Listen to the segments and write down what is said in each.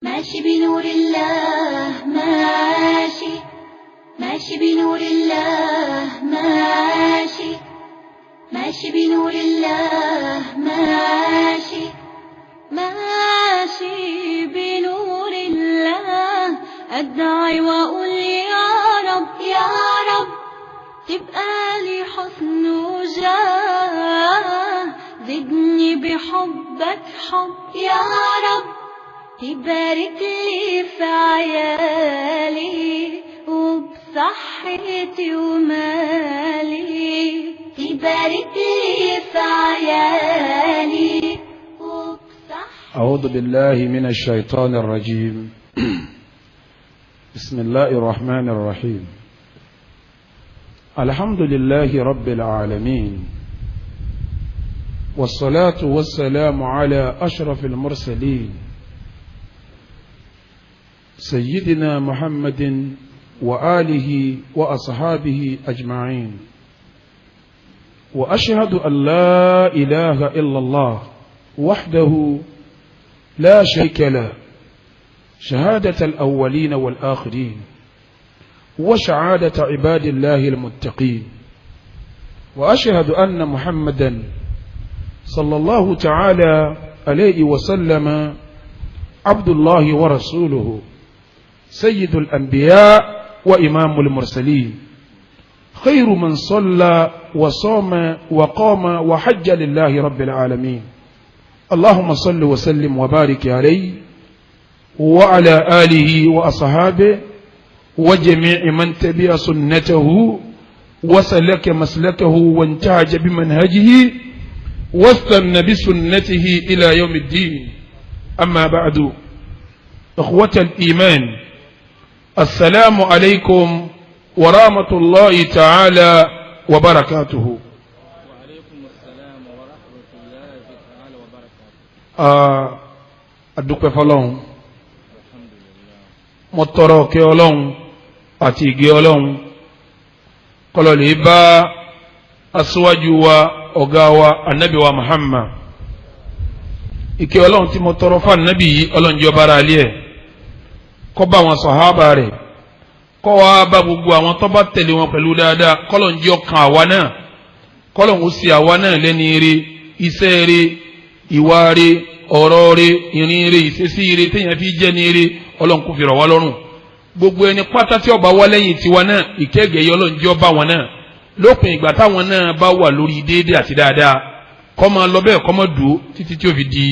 ماشي بنور الله ماشي، ماشي بنور الله ماشي، ماشي بنور الله ماشي، ماشي بنور الله. أدعي وأقول يا رب يا رب تبقى لي حسن وجاه، زدني بحبك حب يا رب، تبارك لي في عيالي وبصحتي ومالي، تبارك لي في عيالي وبصحتي. أعوذ بالله من الشيطان الرجيم. بسم الله الرحمن الرحيم. الحمد لله رب العالمين، والصلاة والسلام على أشرف المرسلين سيدنا محمد وآله وأصحابه أجمعين. وأشهد أن لا إله إلا الله وحده لا شريك له، شهادة الأولين والآخرين وشهادة عباد الله المتقين. وأشهد أن محمدا صلى الله تعالى عليه وسلم عبد الله ورسوله، سيد الأنبياء وإمام المرسلين، خير من صلى وصام وقام وحج لله رب العالمين. اللهم صل وسلم وبارك عليه وعلى آله وأصحابه وجميع من تبع سنته وسلك مسلكه وانتهج بمنهجه واستنى بسنته إلى يوم الدين. أما بعد، إخوة الإيمان، السلام عليكم ورحمة الله تعالى وبركاته. وعليكم السلام ورحمة الله تعالى وبركاته. adúpẹ́ fọ́lọ́run, Alhamdulillah. mo tọrọ kẹ́ Ọlọ́run àti ìgẹ́ Ọlọ́run kó lọ lè bá aṣíwájú wa, ọ̀gá wa, ànábì wa Muhammad. Ìkẹ́ Ọlọ́run tí mo tọrọ fún ànábì yìí, Ọlọ́run jẹ́ ó bá ara ilé ẹ̀, kó bá àwọn sàhábà rẹ̀, kó wá bá gbogbo àwọn tó bá tẹ̀lé wọn pẹ̀lú dáadáa. k'Ọlọ́run jẹ́ ó kan àwa náà, k'Ọlọ́run ó ṣe àwa náà lẹ́ni ire, iṣẹ́ ire, ìwà ire, ọ̀rọ̀ ire, ìrìn ire, ìṣesí ire téèyàn fi jẹ́ ní ire, Ọlọ́run kó fi rọ̀ wá lọ́rùn. gbogbo ẹni pátá tí ó bá wá lẹ́yìn tiwa náà, ìkẹ́gẹ̀ẹ́ Ọlọ́run jẹ́ ó bá wọn náà lópin ìgbà táwọn náà bá wà lórí déédéé àti dáadáa, kó máa lọ bẹ́ẹ̀, kó máa dùn títí tí ó fi di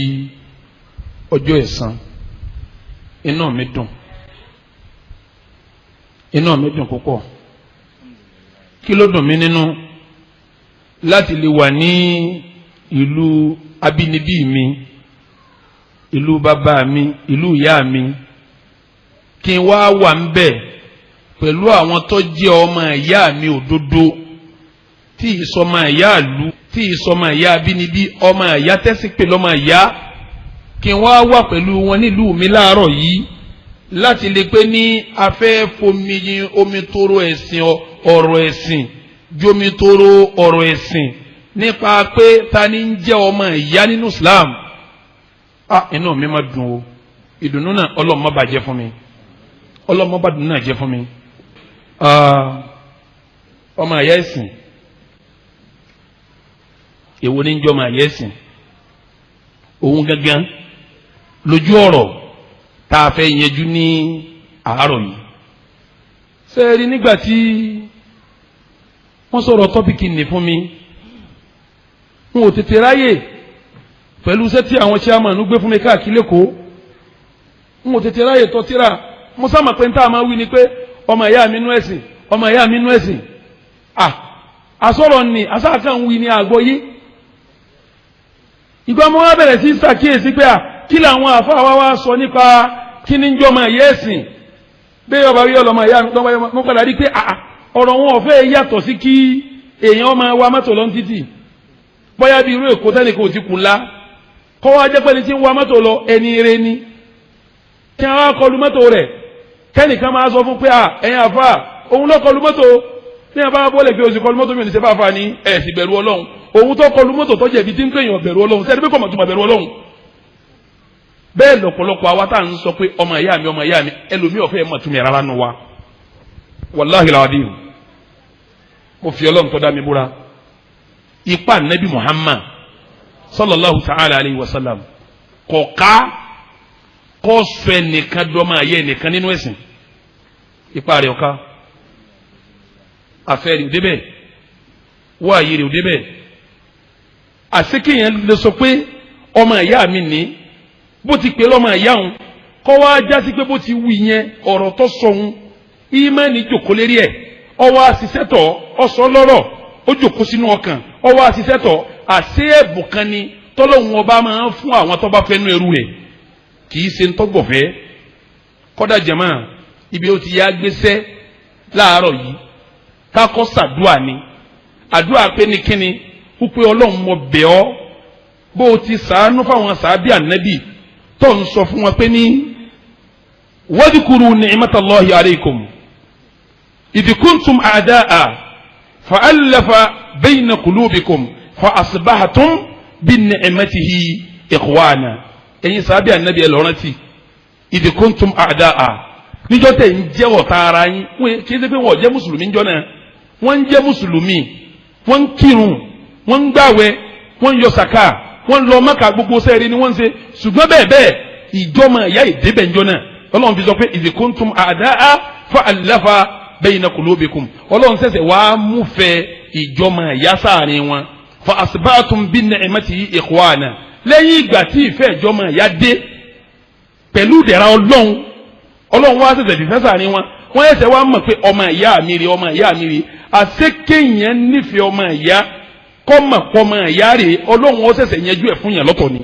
ọjọ́ ẹ̀san. Inú mi dùn, inú mi dùn púpọ̀. Kí ló dùn mí nínú? Láti lè wà ní ìlú abínibí mi, ìlú bàbá mi, ìlú ìyá mi, kí n wá wà ń bẹ̀ pẹ̀lú àwọn tó jẹ́ ọmọ ìyá mi òdodo, tí ìsọmọ ìyá ìlú, tí ìsọmọ ìyá abínibí, ọmọ ìyá tẹ́sí pé lọ́mọ ìyá, kí n wá wà pẹ̀lú wọn nílùú mi láàárọ̀ yìí láti lè pé ní afẹ́ fomi omi toro ẹ̀sìn, ọ̀rọ̀ ẹ̀sìn, jomi toro ọ̀rọ̀ ẹ̀sìn nípa pé ta ni ń jẹ́ ọmọ ìyá nínú Islam. Inú mi máa dùn o. Ìdùnnú náà Ọlọ́run má bàjẹ́ fún mi, Ọlọ́run má bàdùnnú náà jẹ́ fún mi. ọmọ ìyá ẹ̀sìn, èwo ni ń jẹ́ ọmọ ìyá ẹ̀sìn? òun gangan lójú ọ̀rọ̀ tá a fẹ́ yẹjú ní àárọ̀ yìí. ṣé rí nígbà tí wọ́n sọ̀rọ̀ tọ́pìkì ní fún mi, n ò tètè ráyè pẹ̀lú iṣẹ́ tí àwọn chairman gbé fún mi káàkiri lẹ́kọ̀ọ́. n ò tètè ráyè tọ́ tíra. mo sá mà pé n tá a máa wí ni pé ọmọ ìyá mi nú ẹ̀sìn, ọmọ ìyá mi nú ẹ̀sìn. Àsọ̀rọ̀ ni asáàkàn wí ní àgbọ́yé. Ìgbà mo wá bẹ̀rẹ̀ sí ṣàkíyèsí pé kí làwọn àfáà wá sọ nípa kí ní jọmọ ìyá ẹ̀sìn. Bẹ́ẹ̀ ọba rí ọlọmọ ìyá mi lọ́wọ́, mo padà rí pé ọ̀rọ̀ wọn ò fẹ́ yàtọ̀ sí kí èèyàn máa wa mọ́tò lọ títì. Bóyá bí irú Èkó tẹ́nìkan ò ti kù ńlá, kọ́ wá jẹ́ pé ní tí ń wa mọ́tò lọ ẹni ire ni. Kí wọ́n wá kọlu mọ́tò rẹ̀, kẹ́nìkan máa sọ fún pé ẹ̀yin àfáà òun ló kọlu mọ́tò. Ní àbá bọ́ọ̀lẹ̀ pé oṣù kọlu mọ́tò mi ò ní ṣe fáfá ní ẹ̀sìn bẹ̀rù Ọlọ́run. Òun tó kọlu mọ́tò tó jẹ̀bi tí ń pè yàn bẹ̀rù Ọlọ́run. Sẹ́ni pé kò mọ̀ tó máa bẹ̀rù Ọlọ́run. bẹ́ẹ̀ lọ́pọ̀lọpọ̀ àwa tá à ń sọ pé ọmọ ìyá mi ẹlòmíì ọ̀fẹ́ mọ̀ tún mi rárá nu wa wàláhi làwádìí mo fi Ọlọ́run tó dá mi búra ipa nabi Muhammad sallallahu ta'ala alayhi wa sallam kọ̀ọ̀ká kọ́ sọ ẹnìkan dọ́mọ ayé ẹnìkan nínú ẹ̀sìn ipa rẹ̀ ọ̀ká afẹ́ rẹ̀ ò débẹ̀ wọ́n àyè rẹ̀ ò débẹ̀ àsekéyàn lè sọ pé ọmọ ìyá mi ní bó ti pè lọ́mọ ìyá òun kọ́ wá jásí pé bó ti wù yẹn ọ̀rọ̀ tó sọ òun ìmánì jòkó lérí ẹ̀ ọwọ́ àṣìṣẹ́tọ̀ ọ̀sọ́ lọ́rọ̀ ó jòkó sínú ọkàn ọwọ́ àṣìṣẹ́tọ̀ àṣẹ ẹ̀bùn kan ni tọ́lọ́hun ọba máa ń fún àwọn tó bá fẹ́ nú ẹrú rẹ̀ kì í ṣe ń tọ́gbọ̀fẹ́ kọ́dà jẹ̀mọ́ ibi ó ti yá gbéṣẹ́ láàárọ̀ yìí kákọ́ sàdúà ni àdúà pé ní kíni wípé Ọlọ́run mọ bẹ̀ ọ́ bó o ti sàánú fáwọn sàábì ànábì tó ń sọ fún wọn pé ní wadhkuru ni'matallahi alaykum idh kuntum a'da'a fa'alafa bayna qulubikum fa'asbahtum bini'matihi ikhwana ẹ̀yin sàábì ànábì ẹ̀ lọ́rántí idh kuntum a'da'a níjọ́ tẹ̀ ń jẹ́ ọ̀tá ara yín wọ́n kì í ṣe pé wọ́n jẹ́ mùsùlùmí níjọ́ náà wọ́n ń jẹ́ mùsùlùmí wọ́n ń kírun wọ́n ń gbàwẹ̀ wọ́n ń yọ sàká wọ́n ń lọ Mákà gbogbo sẹ́ẹ̀rì ni wọ́n ń ṣe ṣùgbọ́n bẹ́ẹ̀ bẹ́ẹ̀ ìjọ́mọ ìyá ìdébẹ̀ níjọ́ náà Ọlọ́run fi sọ pé idh kuntum a'da'a fa'alafa bayna qulubikum Ọlọ́run ṣẹ̀ṣẹ̀ wá múfẹ́ ìjọ́mọ ìyá sáàrin wọn fa asbatum bi ni'matihi ikhwana lẹ́yìn ìgbà tí ìfẹ́ ìjọ́mọ ìyá dé pẹ̀lú ìdẹ̀ra Ọlọ́run wá ṣẹ̀ṣẹ̀ fìfẹ́ sáàrin wọn wọ́n ẹ̀ṣẹ̀ wá mọ̀ pé ọmọ ìyá mi rí àṣekéyàn nífẹ̀ẹ́ ọmọ ìyá kọ́mọ̀ pọ́mọ ìyá rè Ọlọ́run ó ṣẹ̀ṣẹ̀ yẹjú ẹ̀ fún yẹn lọ́tọ̀ ni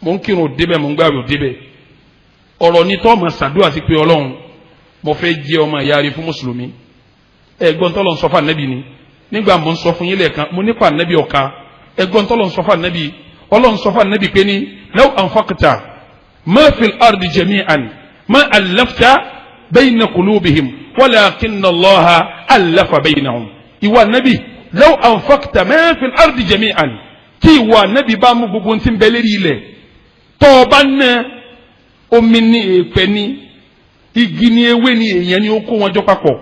mò ń kírun òdebẹ̀ mò ń gbààwẹ̀ òdebẹ̀ ọ̀rọ̀ ni tọ́ ma ṣàdúrà sí pé Ọlọ́run mo fẹ́ jẹ́ ọmọ ìyá rè fún mùsùlùmí ẹ̀gbọ́n tọ́lọ̀ ń sọ fún ànábì ni nígbà mo ń sọ fún yín lẹ́ẹ̀kan mo nípa ànábì ọ̀ka ẹ̀gbọ́n tọ́lọ̀ ń sọ fún ànábì Ọlọ́run sọ fún ànábì pé ní law anfaqta ma fil ardi jami'an ma allafta bayna qulubihim walakinna Allaha allafa baynahum ìwà ànábì law anfaqta ma fil ardi jami'an tí ìwà ànábì bá mú gbogbo tí ń bẹ lérí ilẹ̀ tó o bá ná omi ní èèpẹ̀ ní igi ní ewé ní èèyàn ní ó kó wọn jọ papọ̀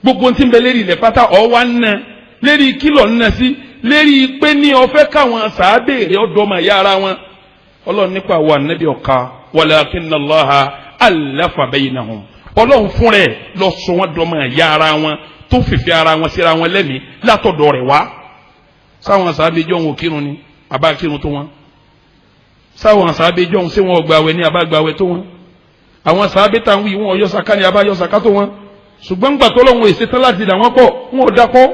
gbogbo tí ń bẹ lérí ilẹ̀ pátá ọ̀ wá ná lérí kílọ̀ ná sí lérí pé ní ọ̀fẹ́ káwọn sàábèrè ọ̀dọ́ ọmọ ìyá ara wọn Ọlọ́run nípa àwọn ànábì ọ̀ka walakinna Allaha allafa baynahum Ọlọ́run fún rẹ̀ lọ sọ wọn dọ́mọ ìyá ara wọn tó fìfẹ́ ara wọn síra wọn lẹ́mìí látọ̀dọ̀ rẹ̀ wá sáwọn sàábé jọ wọn ò kírun ni àbá kírun tó wọn sáwọn sàábé jọ wọn ṣé wọn ò gbààwẹ̀ ni àbá gbààwẹ̀ tó wọn àwọn sàábé tá à ń wí wọn ò yọ sàká ni àbá yọ sàká tó wọn ṣùgbọ́n gbà tó Ọlọ́run èsì tán láti dà wọ́n pọ̀ wọn ò dakọ́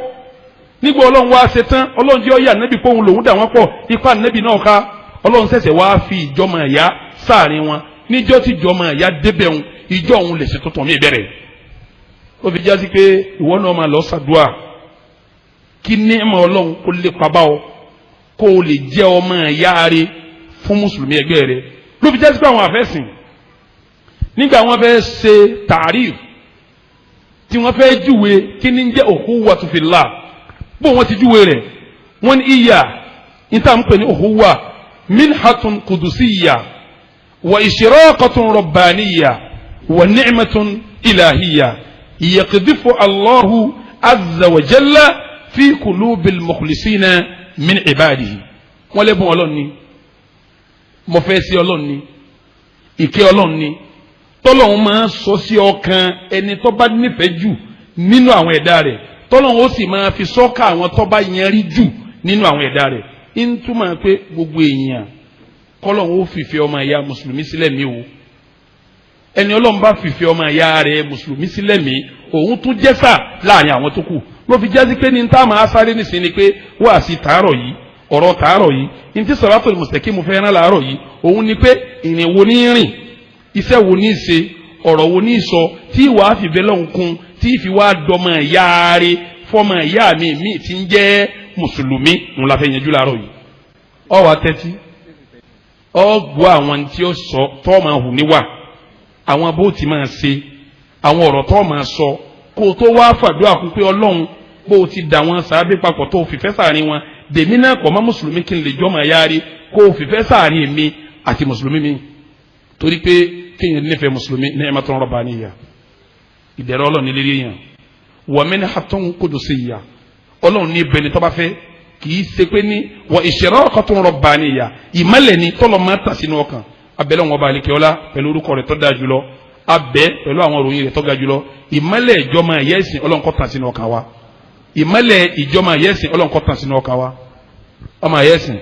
nígbà Ọlọ́run wá ṣe tán Ọlọ́run jẹ́ ọ̀yà nẹ́bí pòun lòún dà wọ́n pọ̀ ipa nẹ́bí náà ká Ọlọ́run ṣẹ̀ṣẹ̀ wá fi ìjọmọ ẹ̀yà sáàrin wọn níjọ́ tí ìjọmọ ẹ̀yà débẹ̀ òun ìjọ òun lè ṣe tuntun mí bẹ̀rẹ̀ ó fi jásí pé ìwọ náà máa lọ ṣàdúà kí ní ẹ̀mọ Ọlọ́run kó lè pa bá ọ kó o lè jẹ́ ọmọ ẹ̀yà rẹ fún mùsùlùmí ẹgbẹ́ rẹ ló fi jásí pé àwọn àfẹ́sìn nígbà wọn fẹ́ ṣe tààríf tí wọ́n fẹ́ júwe kí ní jẹ́ ukhuwatu fillah bó wọ́n ti júwe rẹ̀ wọ́n ní ìyà níta ń pè ní ukhuwa minhatun qudusiyya wa ishraqatun rabbaniyya wa ni'matun ilahiyya yaqdhifu Allahu azza wa jalla fi qulubil mukhlisina min ibadihi wọ́n lẹ́bùn Ọlọ́run ni mo fẹ́ sí Ọlọ́run ni ìkẹ́ Ọlọ́run ni tọ́lọ́run máa ń sọ sí ọkàn ẹni tó bá nífẹ̀ẹ́ jù nínú àwọn ẹ̀dá rẹ̀ tọ́lọ́run ó sì máa fi sọ́kà àwọn tó bá yanrí jù nínú àwọn ẹ̀dá rẹ̀ ń túmọ̀ pé gbogbo èèyàn kọ́lọ́run ó fìfẹ́ ọmọ ìyá mùsùlùmí sílẹ̀ mi o ẹni Ọlọ́run bá fìfẹ́ ọmọ ìyá rẹ̀ mùsùlùmí sílẹ̀ mi òun tún jẹ́sà láàrin àwọn tó kù ló fi jásí pé ní tá máa sáré nìsín ni pé wá sí tàárọ̀ yìí ọ̀rọ̀ tàárọ̀ yìí ní tí Siratul Mustaqim fẹ́ rán láàárọ̀ yìí òun ni pé ìrìn wo ní rìn iṣẹ́ wo ní ṣe ọ̀rọ̀ wo ní sọ tí wàá fi bẹ́ẹ̀ lọ́hùn kún tí fi wá dọmọ ìyá rẹ̀ fọmọ ìyá mi tí ń jẹ́ mùsùlùmí ń la fẹ́ yanjú láàárọ̀ yìí ọ wá tẹ́tí ọ gbọ́ àwọn tí ó sọ tọ́ máa hù níwà àwọn bó ti máa ṣe àwọn ọ̀rọ̀ tọ́ máa sọ kó o tó wá fàdúrà kún pé Ọlọ́run bó o ti dà wọn sàábé papọ̀ tó o fìfẹ́ sàárín wọn dèmí náà kọ́ mọ́ mùsùlùmí kí n lè jọ́ máa yáre kó o fìfẹ́ sàárín mi àti mùsùlùmí mi torí pé kéèyàn nífẹ̀ẹ́ mùsùlùmí ni'matun rabbaniyya ìdẹ̀rẹ̀ ọlọ́run nílé yẹn wa minhatun qudusiyyah ọlọ́run ní ibẹ̀ ni tó bá fẹ́ kì í ṣe pé ní wa ishraqatun rabbaniyya ìmọ̀lẹ̀ ni tọ́lọ̀ máa tà sínú ọkàn abẹ́lẹ́ wọn bá alẹ́ kẹ́ọ́lá pẹ̀lú orúkọ rẹ̀ tó dáa jùlọ abẹ́ pẹ̀lú àwọn òròyìn rẹ̀ tó ga jùlọ ìmọ̀lẹ̀ ìjọba ẹ̀yẹ́sìn ọlọ́run kó tàn sínú ọkàn wa ìmọ̀lẹ̀ ìjọba ẹ̀yẹ́sìn ọlọ́run kó tàn sínú ọkàn wa ọmọ ẹ̀yẹ́sìn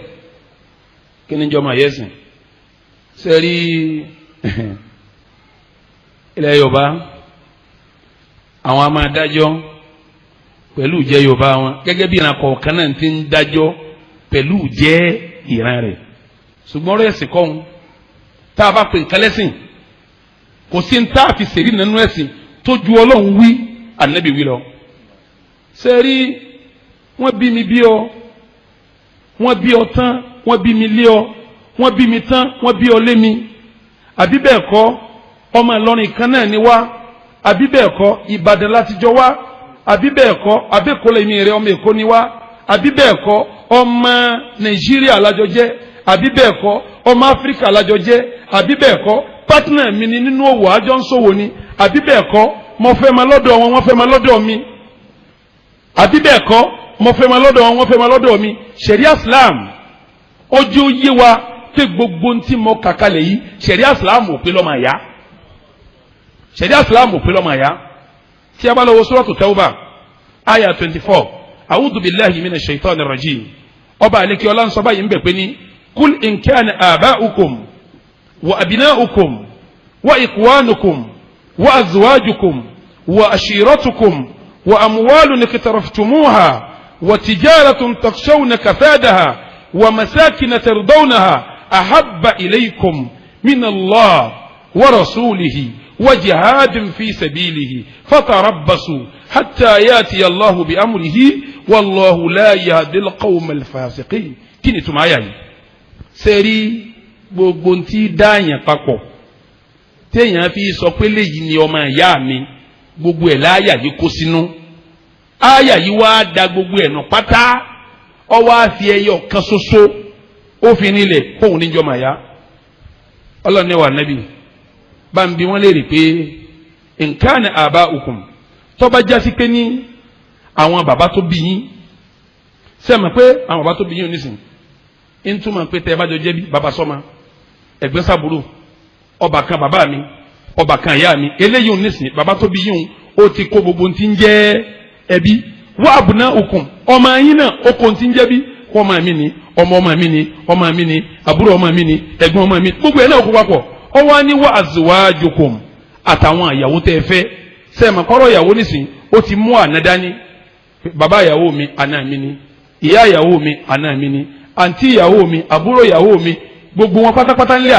kí ni ìjọba ẹ̀yẹ́sìn sẹ́rí ilẹ̀ Yorùbá àwọn a máa dájọ́ pẹ̀lú ìjẹ́ Yorùbá wọn gẹ́gẹ́ bí ìran kọ̀ọ̀kan náà ti ń dájọ́ pẹ̀lú ìjẹ́ ìran rẹ̀ ṣùgbọ́n ọ̀rọ̀ ẹ̀sìn kọ́hún tá a bá pè nǹkan lẹ́sìn kò sí ní tá a fi ṣèrí nínú ẹ̀sìn tó ju Ọlọ́run wí Ànábì wí lọ. sẹ́rí wọ́n bí mi bí ọ wọ́n bí ọ tán wọ́n bí mi lé ọ wọ́n bí mi tán wọ́n bí ọ lé mi àbí bẹ́ẹ̀ kọ́ ọmọ Ìlọrin kan náà ni wá àbí bẹ́ẹ̀ kọ́ Ìbàdàn láti jọ wá àbí bẹ́ẹ̀ kọ́ abẹ́kọ̀lẹ̀ mi rẹ̀ ọmọ Èkó ni wá àbí bẹ́ẹ̀ kọ́ ọmọ Nàìjíríà lájọ jẹ́ àbí bẹ́ẹ̀ kọ́ ọmọ Áfíríkà lájọ jẹ́ àbí bẹ́ẹ̀ kọ́ pátánà mi ni nínú òwò àjọ ń ṣòwò ni àbí bẹ́ẹ̀ kọ́ mo fẹ́ máa lọ́dọ̀ wọn wọ́n fẹ́ máa lọ́dọ̀ mi àbí bẹ́ẹ̀ kọ́ mo fẹ́ máa lọ́dọ̀ wọn wọ́n fẹ́ máa lọ́dọ̀ mi ṣẹ̀ríà Islam ojú yé wa pé gbogbo ntí mo kàkálẹ̀ yìí ṣẹ̀ríà Islam ò pé lọ́mọ àyá ṣẹ̀ríà Islam ò pé lọ́mọ àyá tí a bá lọ wo suratu Tawbah aya 24 a'udhu billahi minash shaitanir rajim ọba àlekí ọlá ń sọ báyìí ń bẹ̀ pé ní kul in kana aba'ukum wa abna'ukum wa ikwanukum wa azwajukum wa ashiratukum wa amwalun iqtaraftumuha wa tijaratun takshawna kasadaha wa masakin tardawnaha ahabba ilaykum min Allah wa rasulihi وجهاد في سبيله فتربصوا حتى ياتي الله بأمره والله لا يهدي القوم الفاسقين kíni túmọ̀ àyà yìí sẹ́rí gbogbo ntí dáàyàn papọ̀ téèyàn fi sọ pé léyìí ni ọmọ ìyá mi gbogbo ẹ̀ láàyà yìí kó sínú àyà yìí wá da gbogbo ẹ̀ nù pátá ó wá fi ẹyọ kan ṣoṣo ó fi nílẹ̀ kóhun níjọ́ màá yá ọlọ́ni wà nábì bambi wọn léèrè pé nǹkan àbá òkun tọ́ba jásí pé ní àwọn bàbá tó bí yín sẹ́mi pé àwọn bàbá tó bí yín onísìn ń túmọ̀ pé tẹ́ ẹ bá jọ jẹ́ bí bàbá sọ́ma ẹ̀gbẹ́ sàbúrò ọba kan bàbá mi ọba kan ìyá mi eléyìí onísìn bàbá tó bí yín ó ti kó gbogbo ti ń jẹ́ ẹbí wọ́n àbùná òkun ọmọ yín náà ó kó ti ń jẹ́ bí wọ́n ọmọ mi ni ọmọ mi ni ọmọ mi ni àbúrò ọmọ mi ni ẹ̀gbọ́n ọmọ mi gbogbo ẹ̀ náà kó papọ̀ ọwọ́ ní wa azwajukum àtàwọn ìyàwó tẹ́ ẹ fẹ́ sẹ́ẹ̀mà kọ́rọ̀ ìyàwó nísìn ó ti mú àná dání bàbá ìyàwó mi àná mi ni ìyá ìyàwó mi àná mi ni àǹtí ìyàwó mi àbúrò ìyàwó mi gbogbo wọn pátápátá ńlẹ̀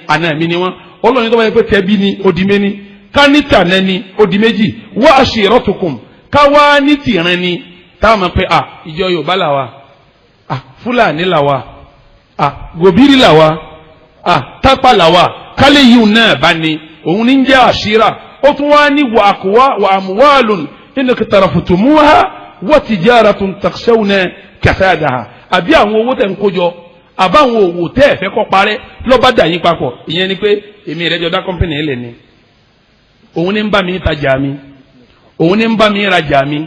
àná mi ni wọn ọlọ́run tó bá yẹ pé tẹ́bí ni odi méní kánítà náà ni odi méjì wa ashiratukum káwá ní tìrán ni táwọn pé ìjọ Yorùbá làwà Fúlàní làwà gòbírí làwà tápà làwà kálí yìí náà bá ní òun ní jẹ́ àṣírà ó tún wá ní wà àmúwálùn nínú kìtàràfùtùmúhà wa tijaratun takshawna kasadaha àbí àwọn owó tẹ̀ ń kójọ àbáwọn òwò tẹ́ ẹ̀fẹ́ kọ́ parẹ́ lọ́ba dà yín papọ̀ ìyẹn ni pé èmi rẹ̀ jọ dá kọ́mpìnì ẹ̀ lẹ̀ ni òun ní ń bá mi tajà mi òun ní ń bá mi rajà mi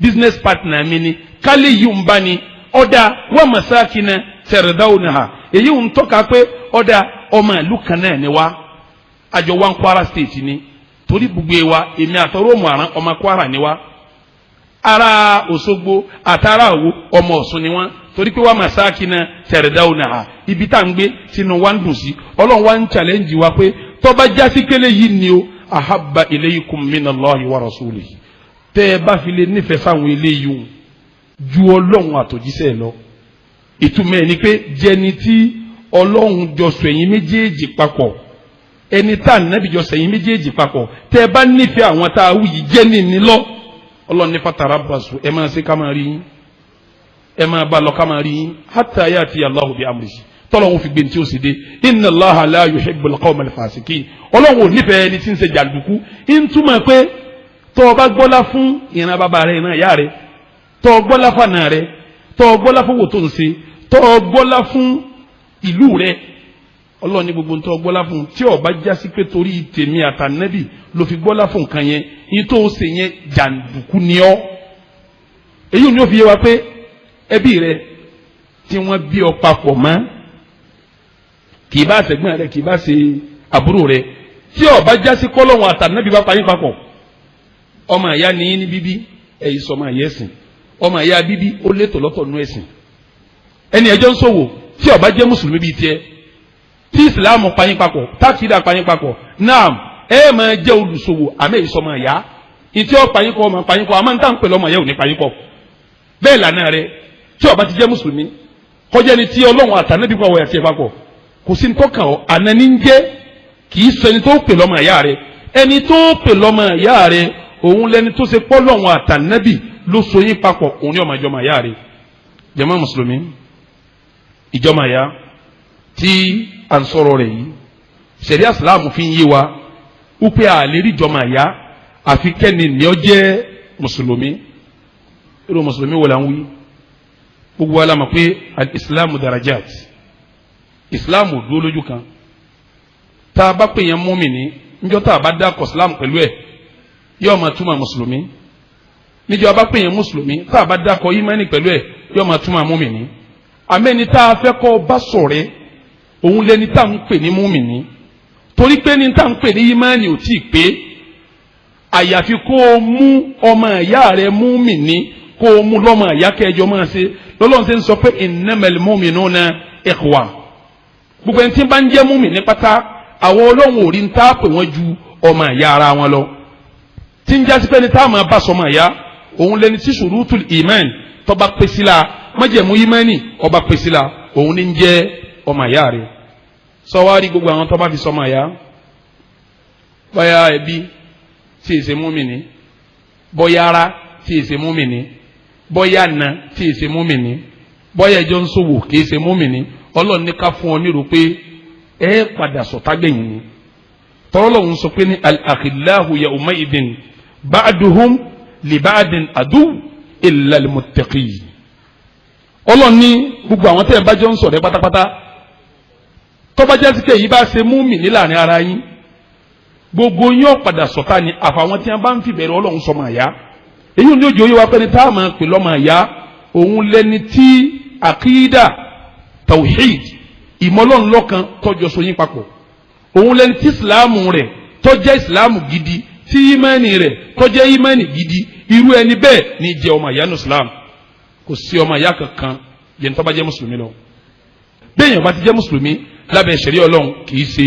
business partner mi ni kálí yìí ń bá ni ọ̀dà wa masakina tardawnaha èyí ń tọ́ka pé ọ̀dà ọmọ ìlú kan náà ni wá àjọ wa ń Kwara state ni torí gbogbo wa èmi àtọrọ ọmọ àrán ọmọ Kwara ni wá ara Òṣogbo àtàrà òwò ọmọ Ọ̀ṣun ni wọ́n torí pé wa masakina tardawnaha ibi tá à ń gbé sínú wa ń dùn sí Ọlọ́run wa ń challenge wa pé tọ́ba jásí kélé yìí ni o ahabba ilaykum minallahi wa rasulihi tẹ́ ẹ bá fi lè nífẹ̀ẹ́ sáwọn eléyìí ju Ọlọ́run àtòjíṣẹ́ lọ ìtumọ̀ ẹ̀ ni pé jẹni tí Ọlọ́run jọ sọ ẹ̀yin méjèèjì papọ̀ ẹni tá ànábì jọ sọ ẹ̀yin méjèèjì papọ̀ tẹ́ ẹ bá nífẹ̀ẹ́ àwọn tá a wù yìí jẹ́ ní lọ Ọlọ́run ní fatarabbasu ẹ máa ṣe ká máa rí yín ẹ máa bá lọ ká máa rí yín hatta yati Allahu bi amrihi tọ́lọ́run fi gbé ní tí ó sì dé inna Allaha la yuhibbul qawmal fasiqin Ọlọ́run ò nífẹ̀ẹ́ ẹni tí ń ṣe jàǹdùkú ń túmọ̀ pé tọ́ ọ bá gbọ́lá fún ìran bàbá rẹ̀ ìran ìyá rẹ̀ tọ́ ọ gbọ́lá fànà rẹ̀ tọ́ ọ gbọ́lá fún wò tó ń ṣe tọ́ ọ gbọ́lá fún ìlú rẹ̀ Ọlọ́run ní gbogbo ntọ́ gbọ́lá fún tí ó bá jásí pé torí tèmi àtànẹ́bì ló fi gbọ́lá fún nǹkan yẹn yín tó ṣe yẹn jàǹdùkú ni ọ́. èyí ni ó fi yé wa pé ẹbí rẹ tí wọ́n bí ọ papọ̀ mọ́ kì í bá ṣẹ̀gbọ́n rẹ kì í bá ṣe àbúrò rẹ tí ó bá jásí kọ́lọ́run àtànẹ́bì bá payín papọ̀ ọmọ ìyá ni yín ní bíbí ẹ̀yin sọ ọmọ ìyá ẹ̀sìn ọmọ ìyá bíbí ó létò lọ́tọ̀ nú ẹ̀sìn ẹni ẹjọ́ ń ṣòwò tí ó bá jẹ́ mùsùlùmí bíi tiẹ̀ tí ìsìláàmù payín papọ̀ tákìdá payín papọ̀ náà ẹ máa jẹ́ olùṣòwò àmì ìsọmọ ìyá ìtí ó payín kọ́ ọmọ payín kọ́ àmọ́ níta ń pè lọ́mọ ìyá ò ní payín kọ́ bẹ́ẹ̀ lànà rẹ tí ó bá ti jẹ́ mùsùlùmí kọjá ni tí ọlọ́run àtànẹ́bí pàwọ̀ ẹ̀ tiẹ̀ papọ̀ kò sí ní tọ́kàn ọ́ àná ní ń jẹ́ kì í sọ ẹni tó pè lọ́mọ ìyá rẹ ẹni tó pè lọ́mọ ìyá rẹ òun lẹni tó ṣe pọ́ lọ́run àtànẹ́bí ló so yín papọ̀ òun ní ọmọ ìjọmọ ìyá rẹ jàmá mùsùlùmí ìjọmọ ìyá tí à ń sọ̀rọ̀ rẹ̀ yìí ṣẹ̀ríà Ìsìláàmù fi ń yé wa wípé àlérí ìjọmọ ìyá àfi kẹ́ni ní ọ jẹ́ mùsùlùmí irú mùsùlùmí wo la ń wí gbogbo wa la mọ̀ pé al-Islamu darajat Ìsìláàmù dúró lójú kan tá a bá pè yẹn mùmínì níjọ́ tá a bá dákọ̀ Ìsìláàmù pẹ̀lú ẹ̀ yóò máa túmọ̀ mùsùlùmí níjọ́ a bá pè yẹn mùsùlùmí tá a bá dákọ̀ ìmánì pẹ̀lú ẹ̀ yóò máa túmọ̀ mùmínì àmẹ́ni tá a fẹ́ kọ́ bá sọ̀rẹ́ òun lẹni tá à ń pè ní mùmínì torí pé ní tá à ń pè ní ìmánì ò tí ì pé àyàfi kó o mú ọmọ ìyá rẹ mùmínì kó o mú lọ́mọ ìyá kẹjọ máa ṣe lọ́lọ́run ṣe ń sọ pé innamal mu'minuna ikhwa gbogbo ẹni tí bá ń jẹ́ mùmínì pátá àwọn ọlọ́run ò rí ń tá a pè wọ́n ju ọmọ ìyá ara wọn lọ tí ń jásí pé ní tá a máa bá sọmọ ìyá òun lẹni tí ṣurutul iman tó bá pè sí la májẹ̀mú ìmánì ọba pè sí la òun ní ń jẹ́ ọmọ ìyá rẹ sọwárí gbogbo àwọn tó bá fi sọmọ ìyá bóyá ẹbí tí èsè múmìnì bóyá ara tí èsè múmìnì bóyá àna tí èsè múmìnì bóyá ẹjọ́ ń ṣòwò kì í ṣe múmìnì Ọlọ́run ní ká fún ọ nírò pé ẹ padà sọ̀tágbẹ̀yìn ni tọ́lọ́hún sọ pé ní al-akhillahu yawma idin ba'duhum li ba'din adu illa al-muttaqin Ọlọ́run ní gbogbo àwọn tẹ́ ẹ bá jọ ń sọ̀rọ̀ pátápátá tọ́ba jẹ́ sí pé èyí bá ṣe múmìnì láàrin ara yín gbogbo yín ó padà sọ̀tá ni àfàwọn tí wọ́n bá ń fi bẹ̀rẹ̀ Ọlọ́run sọmọ àyá èyí ò ní òjò yíwa pé ní tá a máa pè lọ́mọ àyá òun lẹni tí àkídà tawhid ìmọ̀lọ́run lọ́kan tọ́jọ́ so yín papọ̀ òun lẹni tí ìsìláàmù rẹ̀ tọ́jẹ́ ìsìláàmù gidi tí ìmánì rẹ̀ tọ́jẹ́ ìmánì gidi irú ẹni bẹ́ẹ̀ ní jẹ́ ọmọ àyá ní ìsìláàmù kò sí ọmọ àyá kankan yẹn tó bá jẹ́ mùsùlùmí lọ bẹ́ẹ̀ yẹn bá ti jẹ́ mùsùlùmí lábẹ́ ṣẹ̀rí Ọlọ́run kì í ṣe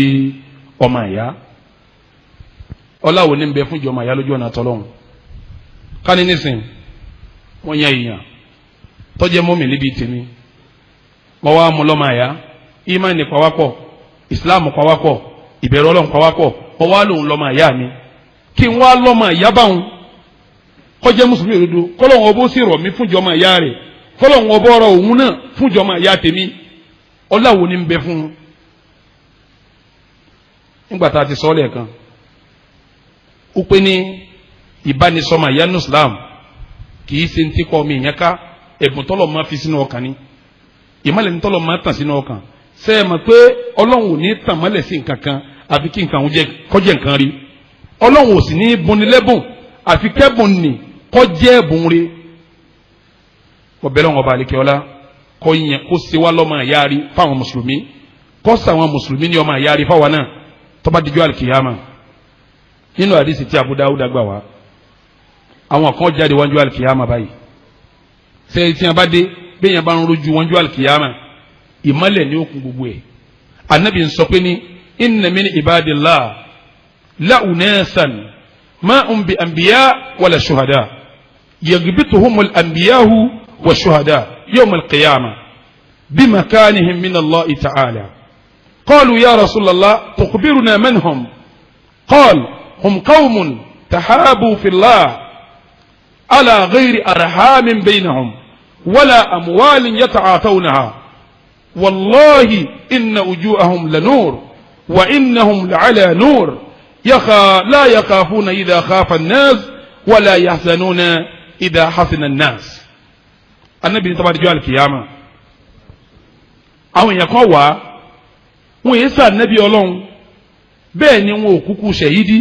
ọmọ àyá ọláwo ní bẹ fún ìjọ ọmọ àyá lójú ọ̀nà tọ́lọ́run kání nísìn wọ́n yan èèyàn tọ́jẹ́ mọ́mì níbi tèmi mọ́ wá mú lọ́mọ àyá ìmánì pàwápọ̀ ìsìláàmù pàwápọ̀ ìbẹ̀rù Ọlọ́run pàwápọ̀ mọ́ wá lòun lọ́mọ àyá mi kí n wá lọ́mọ àyá báwọn kọjẹ́ mùsùlùmí òdodo kọ́lọ́hún ọbọ̀ sì rọ̀ mí fún ìjọ ọmọ àyá rẹ̀ kọ́lọ́hún ọbọ̀ ọ̀rọ̀ òun náà fún ìjọ ọmọ àyá tèmi ọláwo ní bẹ fún un nígbà tá a ti sọ ọ́ lẹ́ẹ̀kan ó pé ní ìbánisọmọ àyánu Islam kì í ṣe ti kọ́ mi ìyẹn ká ẹ̀bùn tọ́lọ̀ máa fi sínú ọkàn ni ìmọ̀lẹ̀ ní tọ́lọ̀ máa tàn sínú ọkàn ṣe é mọ̀ pé Ọlọ́run ò ní tàn mọ́lẹ̀ sí nǹkan kan àfi kí nǹkan òun kọjẹ́ nǹkan rí Ọlọ́run ò sì ní bunilẹ́bùn àfi kẹ́bùn nì kọjẹ́ ẹ̀bùn rí ọbẹ̀ lọ́wọ́ ọba àlekè ọlá kọ́ yẹn kó ṣe wá lọ́mọ àyá rí fáwọn mùsùlùmí kọ́ sàwọn mùsùlùmí ní ọmọ àyá rí fáwọn náà tó bá dijọ́ àlìkìyàmà nínú àdìsí tí Abu Dawud gbà wá àwọn kan jáde wájú àlìkìyàmà báyìí sẹ́yìn tí a bá dé bẹ́ẹ̀ yẹn bá ń rojú wájú àlìkìyàmà ìmọ̀lẹ̀ ní òkun gbogbo ẹ̀ anabi sọ pé ní inna min ibadillah la unasan ma bi anbiya wala shuhada yagbituhumul anbiya'u wa shuhada yawm al-qiyamah bimakanihim min Allah ta'ala قالوا يا رسول الله تخبرنا من هم قال هم قوم تحابوا في الله على غير أرحام بينهم ولا أموال يتعاطونها والله إن وجوههم لنور وإنهم لعلى نور لا يخافون إذا خاف الناس ولا يحزنون إذا حزن الناس النبي تبارك وتعالى القيامة أو يقوى wọn yìí sá ànábì ọlọ́run bẹ́ẹ̀ ni wọn ò kúkú ṣẹ̀yídí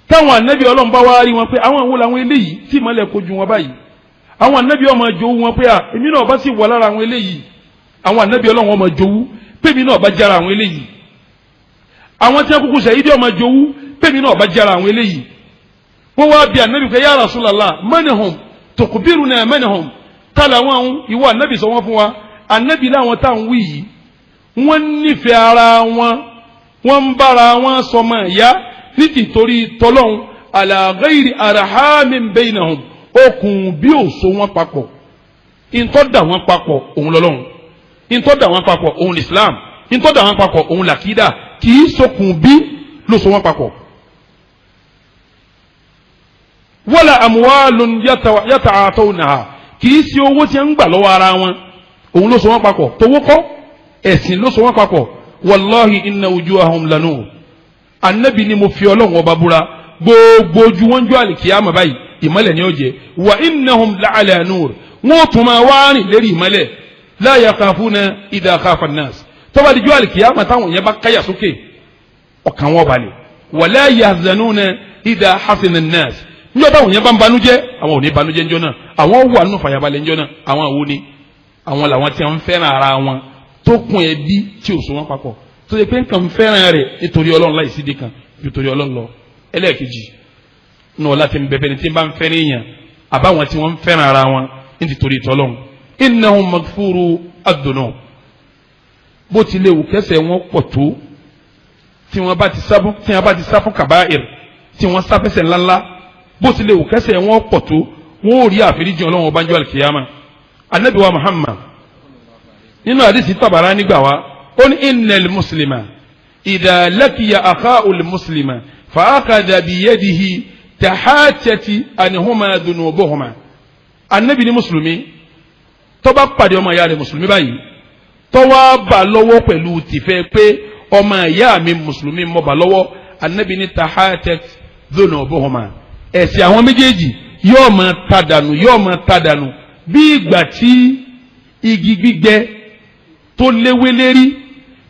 táwọn ànábì ọlọ́run bá wá rí wọn pé àwọn àwọn làwọn eléyìí tí ìmọ̀lẹ̀ kojú wọn báyìí àwọn ànábì ọmọ jowú wọn pé èmi náà bá sì wà lára àwọn eléyìí àwọn ànábì ọlọ́run ọmọ jowú pé èmi náà bá jára àwọn eléyìí àwọn tí wọn kúkú ṣẹ̀yídí ọmọ jowú pé èmi náà bá jára àwọn eléyìí wọ́n wá bí ànábì pé ya Rasulullah manhum tukbiruna manhum tálà wọn ìwọ ànábì sọ wọn fún wa ànábì láwọn táwọn wí yìí wọ́n nífẹ̀ẹ́ ara wọn wọ́n ń bára wọn sọmọ ìyá ní tìtorí tọlọ́hun ala ghairi arhamin bainahum okùn bí òso wọn papọ̀ ìtọ́dà wọn papọ̀ òun lọ́lọ́hun ìtọ́dà wọn papọ̀ òun Islam ìtọ́dà wọn papọ̀ òun làkídà kì í sokùn bí ló so wọn papọ̀. wala amwalun yata'atawnaha kì í sí owó tí ń gbà lọ́wọ́ ara wọn òun ló so wọn papọ̀ tówó kọ́ ẹ̀sìn ló so wọn papọ̀ wàláhi inna wujuhahum lanur anabi ni mo fi ọlọ́run ọba búra gbogbo ojú wọn jọ àlìkìyàmà báyìí ìmọ́lẹ̀ ni ó jẹ́ wa innahum la'ala nur wọn tún máa wá rìn lérí ìmọ́lẹ̀ la yakhafuna idha khafa an-nas tọ́ba di jọ àlìkìyàmà táwọn yẹn bá káyà sókè ọkàn wọn balẹ̀ wala yahzanuna idha hasina an-nas níjọ́ táwọn yẹn bá ń banújẹ́ àwọn ò ní banújẹ́ níjọ́ náà àwọn wà nínú fàyàbalẹ̀ níjọ́ náà àwọn àwo ni àwọn làwọn tí wọn fẹ́ràn ara wọn tó kún ẹbí tí ò so wọn papọ̀ tó yẹ pé nǹkan fẹ́ràn rẹ̀ nítorí ọlọ́run láì sídìí kan nítorí ọlọ́run lọ ẹlẹ́ẹ̀kejì nù ọ̀la tí ń bẹ̀bẹ̀ ní tí ń bá ń fẹ́ níyàn àbáwọn tí wọ́n ń fẹ́ràn ara wọn nítorí ìtọ́lọ́run innahum maghfuru ad-dunub bó tilẹ̀ wù kẹsẹ̀ wọn pọ̀ tó tí wọ́n bá ti sá fún kaba'ir tí wọ́n sáfẹ́sẹ̀ ńláńlá bó tilẹ̀ wù kẹsẹ̀ wọn pọ̀ tó wọ́n ò rí àforíjì ọlọ́run ọba njọ́ al-kiyama anabi wa Muhammad nínú àdìsí Tabarani nígbà wa ó ní innal muslima idha laqiya akha'ul muslima fa akhadha biyadihi tahatati anhuma dhunubuhuma anabi ní mùsùlùmí tó bá pàdé ọmọ ìyá rẹ̀ mùsùlùmí báyìí tó wá bá lọ́wọ́ pẹ̀lú tìfẹ́ pé ọmọ ìyá mi mùsùlùmí mọ́ bá lọ́wọ́ anabi ní tahatati dhunubuhuma ẹ̀ṣẹ̀ àwọn méjèèjì yóò máa tàdánù bí ìgbà tí igi gbígbẹ tó léwé lérí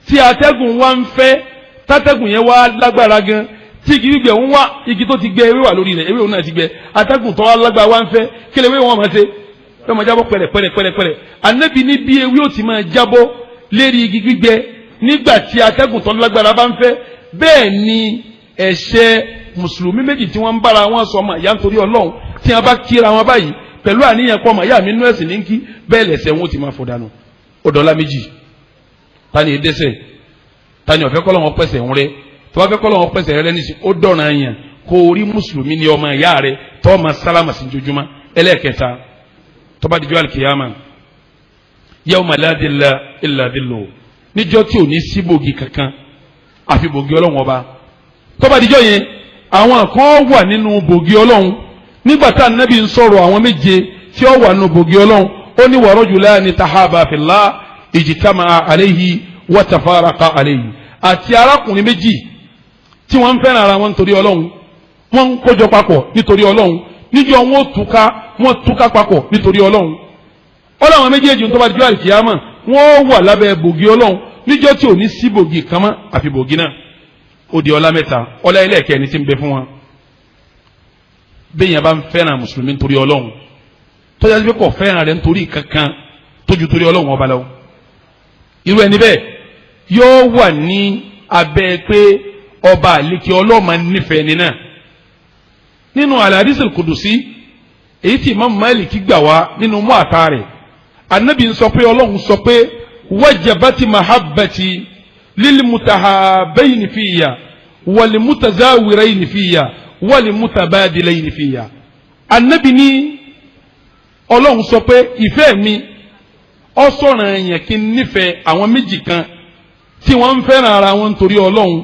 tí atẹ́gùn wá ń fẹ́ tátẹ́gùn yẹn wá lágbára gan tí igi gbígbẹ ń wá igi tó ti gbẹ ewé wà lórí rẹ̀ ewé òun náà ti gbẹ atẹ́gùn tó wá lágbára wá ń fẹ́ kí lè ewé wọn máa ṣe yóò máa jábọ́ pẹ̀rẹ̀pẹ̀rẹ̀ anabi ní bí ewé ó ti máa jábọ́ lérí igi gbígbẹ nígbà tí atẹ́gùn tó lágbára bá ń fẹ́ bẹ́ẹ̀ ni ẹ̀ṣẹ̀ mùsùlùmí méjì tí wọ́n ń bára wọn sọ ọmọ ìyá nítorí ọlọ́run tí wọ́n bá kíra wọn báyìí pẹ̀lú àníyàn pọ̀ ọmọ ìyá mi nú ẹ̀sìn ní kí bẹ́ẹ̀ lẹ̀ṣẹ̀ wọn ó ti máa fò dànù ọ̀dọ́lá méjì tani ẹ̀dẹ́ṣẹ̀ tani ọ̀fẹ́ kọ́ lọ́wọ́ pẹ̀sẹ̀ ń rẹ́ tó bá fẹ́ kọ́ lọ́wọ́ pẹ̀sẹ̀ rẹ́ níṣẹ́ ó dọ̀ràn yàn kó orí mùsùlùmí ni ọmọ ìyá rẹ tó máa sálámà sí jojúmọ́ ẹlẹ́ẹ̀kẹta tó bá dijọ́ àlùkìyàmà yawma la dhilla illa dhilluh níjọ́ tí ò ní sí bògì kankan àfi bògì ọlọ́run ọba tó bá dijọ́ yẹn àwọn kan wà nínú bògì ọlọ́run nígbà tá ànábì ń sọ̀rọ̀ àwọn méje tí ó wà nínú bògì ọlọ́run ó ní wa rajulani tahaba fillah ijtama'a alayhi wa tafaraqa alayhi àti arákùnrin méjì tí wọ́n ń fẹ́ràn ara wọn nítorí ọlọ́run wọ́n ń kójọ papọ̀ nítorí ọlọ́run níjọ́ wọ́n túká papọ̀ nítorí ọlọ́run ọlọ́run méjèèjì tó bá dijọ́ àlùkìyámà wọ́n wà lábẹ́ bògì ọlọ́run níjọ́ tí ò ní sí bògì kan mọ́ àfi bògì náà ó di ọlá mẹ́ta ọlá ẹlẹ́ẹ̀kẹ́ ẹni tí ń bẹ fún wọn bẹ́ẹ̀yàn bá ń fẹ́ràn mùsùlùmí nítorí ọlọ́run tọ́jà sí pé kò fẹ́ràn rẹ̀ nítorí kankan tójú torí ọlọ́run ọba lọ irú ẹni bẹ́ẹ̀ yóò wà ní abẹ́ pé ọba àlekè ọlọ́ọ̀mà nífẹ̀ẹ́ ni náà nínú al-Hadithul Qudusi èyí tí Imam Malik gbà wá nínú Muwatta rẹ̀ anabi ń sọ pé ọlọ́run sọ pé wajabati mahabbati lilmutahabbayni fiyya walimutazawirayni fiyya walimutabaadilayni fiyya anabi ní ọlọ́run sọ pé ìfẹ́ mi ọ sọ̀rọ̀ ẹ̀yàn kí n nífẹ̀ẹ́ àwọn méjì kan tí wọ́n ń fẹ́ràn ara wọn nítorí ọlọ́run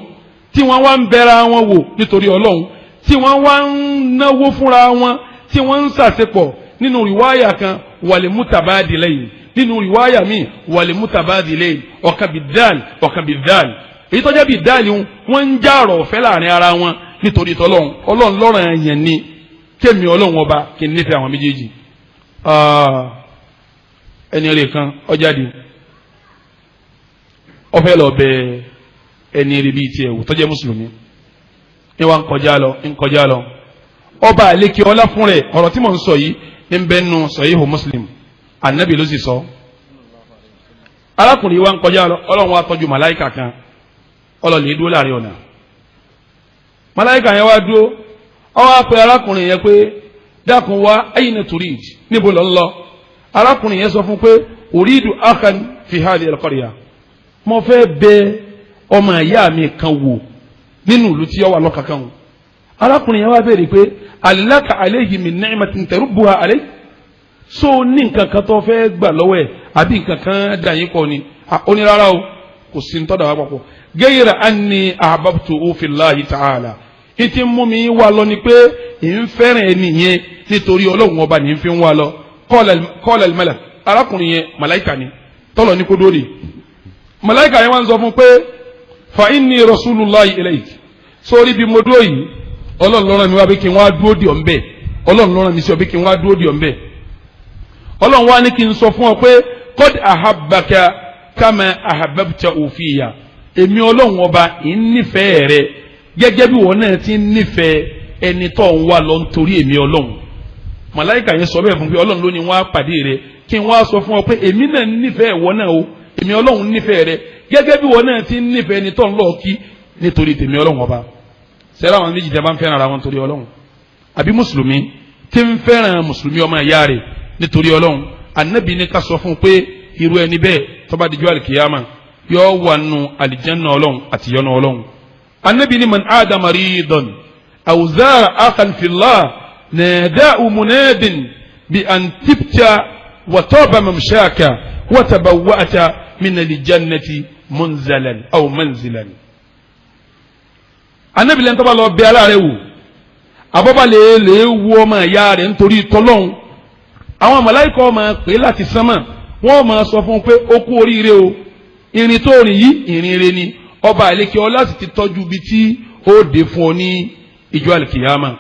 tí wọ́n wá ń bẹ̀rẹ̀ wọn wò nítorí ọlọ́run tí wọ́n wá ń náwó fúnra wọn tí wọ́n ń ṣàṣepọ̀ nínú rìwáyà kan walimutabaadilayni nínú rìwáyà míì walimutabaadilayni ọ̀kan bid-dal ọ̀kan bid-dal èyí tó jẹ́ bid-dal wọ́n ń jàrọ̀ ọ̀fẹ́ láàrin ara wọn nítorí tọ́lọ́run ọlọ́run lọ́rọ̀ ẹ̀yàn ni kémi ọlọ́run ọba kí n nífẹ̀ẹ́ àwọn méjèèjì ẹni rẹ̀ kan ọjáde ó fẹ́ lọ bẹ ẹni rí bíi tiẹ̀ wò tó jẹ́ mùsùlùmí ní wa ń kọjá lọ ọba àlekè ọlá fún rẹ̀ ọ̀rọ̀ tí mò ń sọ yìí ń bẹ nù Sahihu Muslim Ànábì ló sì sọ arákùnrin wa ń kọjá lọ Ọlọ́run wa tọ́jú màláìkà kan ọlọ́lẹ̀ dúró láàrin ọ̀nà màláìkà yẹn wá dúró ó wá pe arákùnrin yẹn pé dákun wá ayna turid níbo lọ ń lọ arákùnrin yẹn sọ fún pé uridu akhan fi hadhihi al-qarya mo fẹ́ bẹ ọmọ ìyá mi kan wò nínú ìlú tí ó wà lọ́kàkàn wọn arákùnrin yẹn wá béèrè pé alaka alayhi min ni'matin tarubbuha alayhi so ní nǹkan kan tó fẹ́ gbà lọ́wọ́ ẹ̀ àbí nǹkan kan dà yín pọ̀ ni ó ní rárá o kò sí ní tọ́da wá papọ̀ gayra anni ahbabtuhu fillahi ta'ala ìtì mú mi wá lọ ni pé ń fẹ́ràn ẹni yẹn nítorí Ọlọ́run ọba ní fi ń wá lọ qala al-malak arákùnrin yẹn màláìkà ni tọ́lọ̀ ní kó dóòdì màláìkà yẹn wá ń sọ fún pé fa inni rasulullahi ilayk sórí bí mo dúró yìí Ọlọ́run ló rán mi wá bí kí n wá dúró di ọ̀nbẹ Ọlọ́run ló rán mi sí ọ bí kí n wá dúró di ọ̀nbẹ Ọlọ́run wá ní kí n sọ fún ọ pé qad ahabbaka kama ahabbabta fiya èmi Ọlọ́run ọba ń nífẹ̀ẹ́ rẹ gẹ́gẹ́ bí wọn náà ti ń nífẹ̀ẹ́ ẹni tó ń wá lọ nítorí èmi Ọlọ́run màláìkà yẹn sọ bẹ́ẹ̀ fún pé Ọlọ́run ló ní wọ́n á pàdé rẹ kí n wá sọ fún ọ pé èmi náà nífẹ̀ẹ́ wọn náà o èmi Ọlọ́run nífẹ̀ẹ́ rẹ gẹ́gẹ́ bí wọn náà ti ń nífẹ̀ẹ́ ẹni tó ń lọ kí nítorí tèmi Ọlọ́run ọba sẹ́rà àwọn méjì tẹ́ bá ń fẹ́ràn ara wọn nítorí Ọlọ́run àbí mùsùlùmí tí ń fẹ́ràn mùsùlùmí ọmọ ìyá rẹ̀ nítorí Ọlọ́run Ànábì ní ká sọ fún pé irú ẹni bẹ́ẹ̀ tó bá dijọ́ àlìkìyàmà yóò wà nù àlìjánná Ọlọ́run àti yọ́nú Ọlọ́run Ànábì ní man aada maridan aw zara akhan fillah nada'u munadin bi an tibta wa taba mamshaka wa tabawwa'ta min aljannati munzalan aw manzilan Ànábì lẹ́ni tó bá lọ bẹ aláàrẹ̀ wò àbọ̀bá lè wo ọmọ ìyá rẹ̀ nítorí tọ́lọ́hún àwọn màláíkà ọmọ pé láti sánmà wọ́n máa sọ fún un pé ó kú oríire o ìrìn tó rìn yìí ìrìn rẹ̀ ni ọba àlekè ọlá sì ti tọ́jú ibi tí ó dé fún ọ ní ìjọ àlìkìyàmà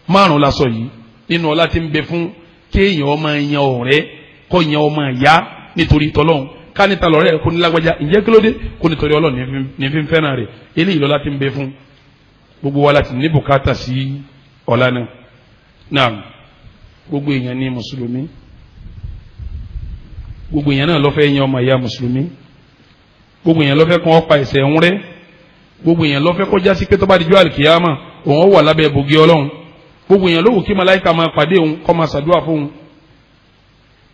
márùn la sọ yìí nínú ọlá tí ń bẹ fún kéèyàn ọmọ yan ọ̀rẹ́ kó yan ọmọ ìyá nítorí tọ́lọ́hún kánìtà lọ́rẹ́ kó ní lágbájá ìjẹ́ kí ló dé kó nítorí Ọlọ́run ní fi ń fẹ́ràn rẹ̀ eléyìí lọ́lá tí ń bẹ fún gbogbo wa láti ní bùkátà sí ọlá náà náà gbogbo èèyàn ní mùsùlùmí gbogbo èèyàn náà ló fẹ́ yan ọmọ ìyá mùsùlùmí gbogbo èèyàn ló fẹ́ kó pa ẹ̀ṣẹ̀ ń rẹ́ gbogbo èèyàn ló fẹ́ kó jásí pé tó bá di jọ́ àlìkìyàmà òun wà lábẹ́ bògì Ọlọ́run gbogbo èèyàn ló wù kí màláìka máa pàdé òun kó máa ṣàdúrà fún òun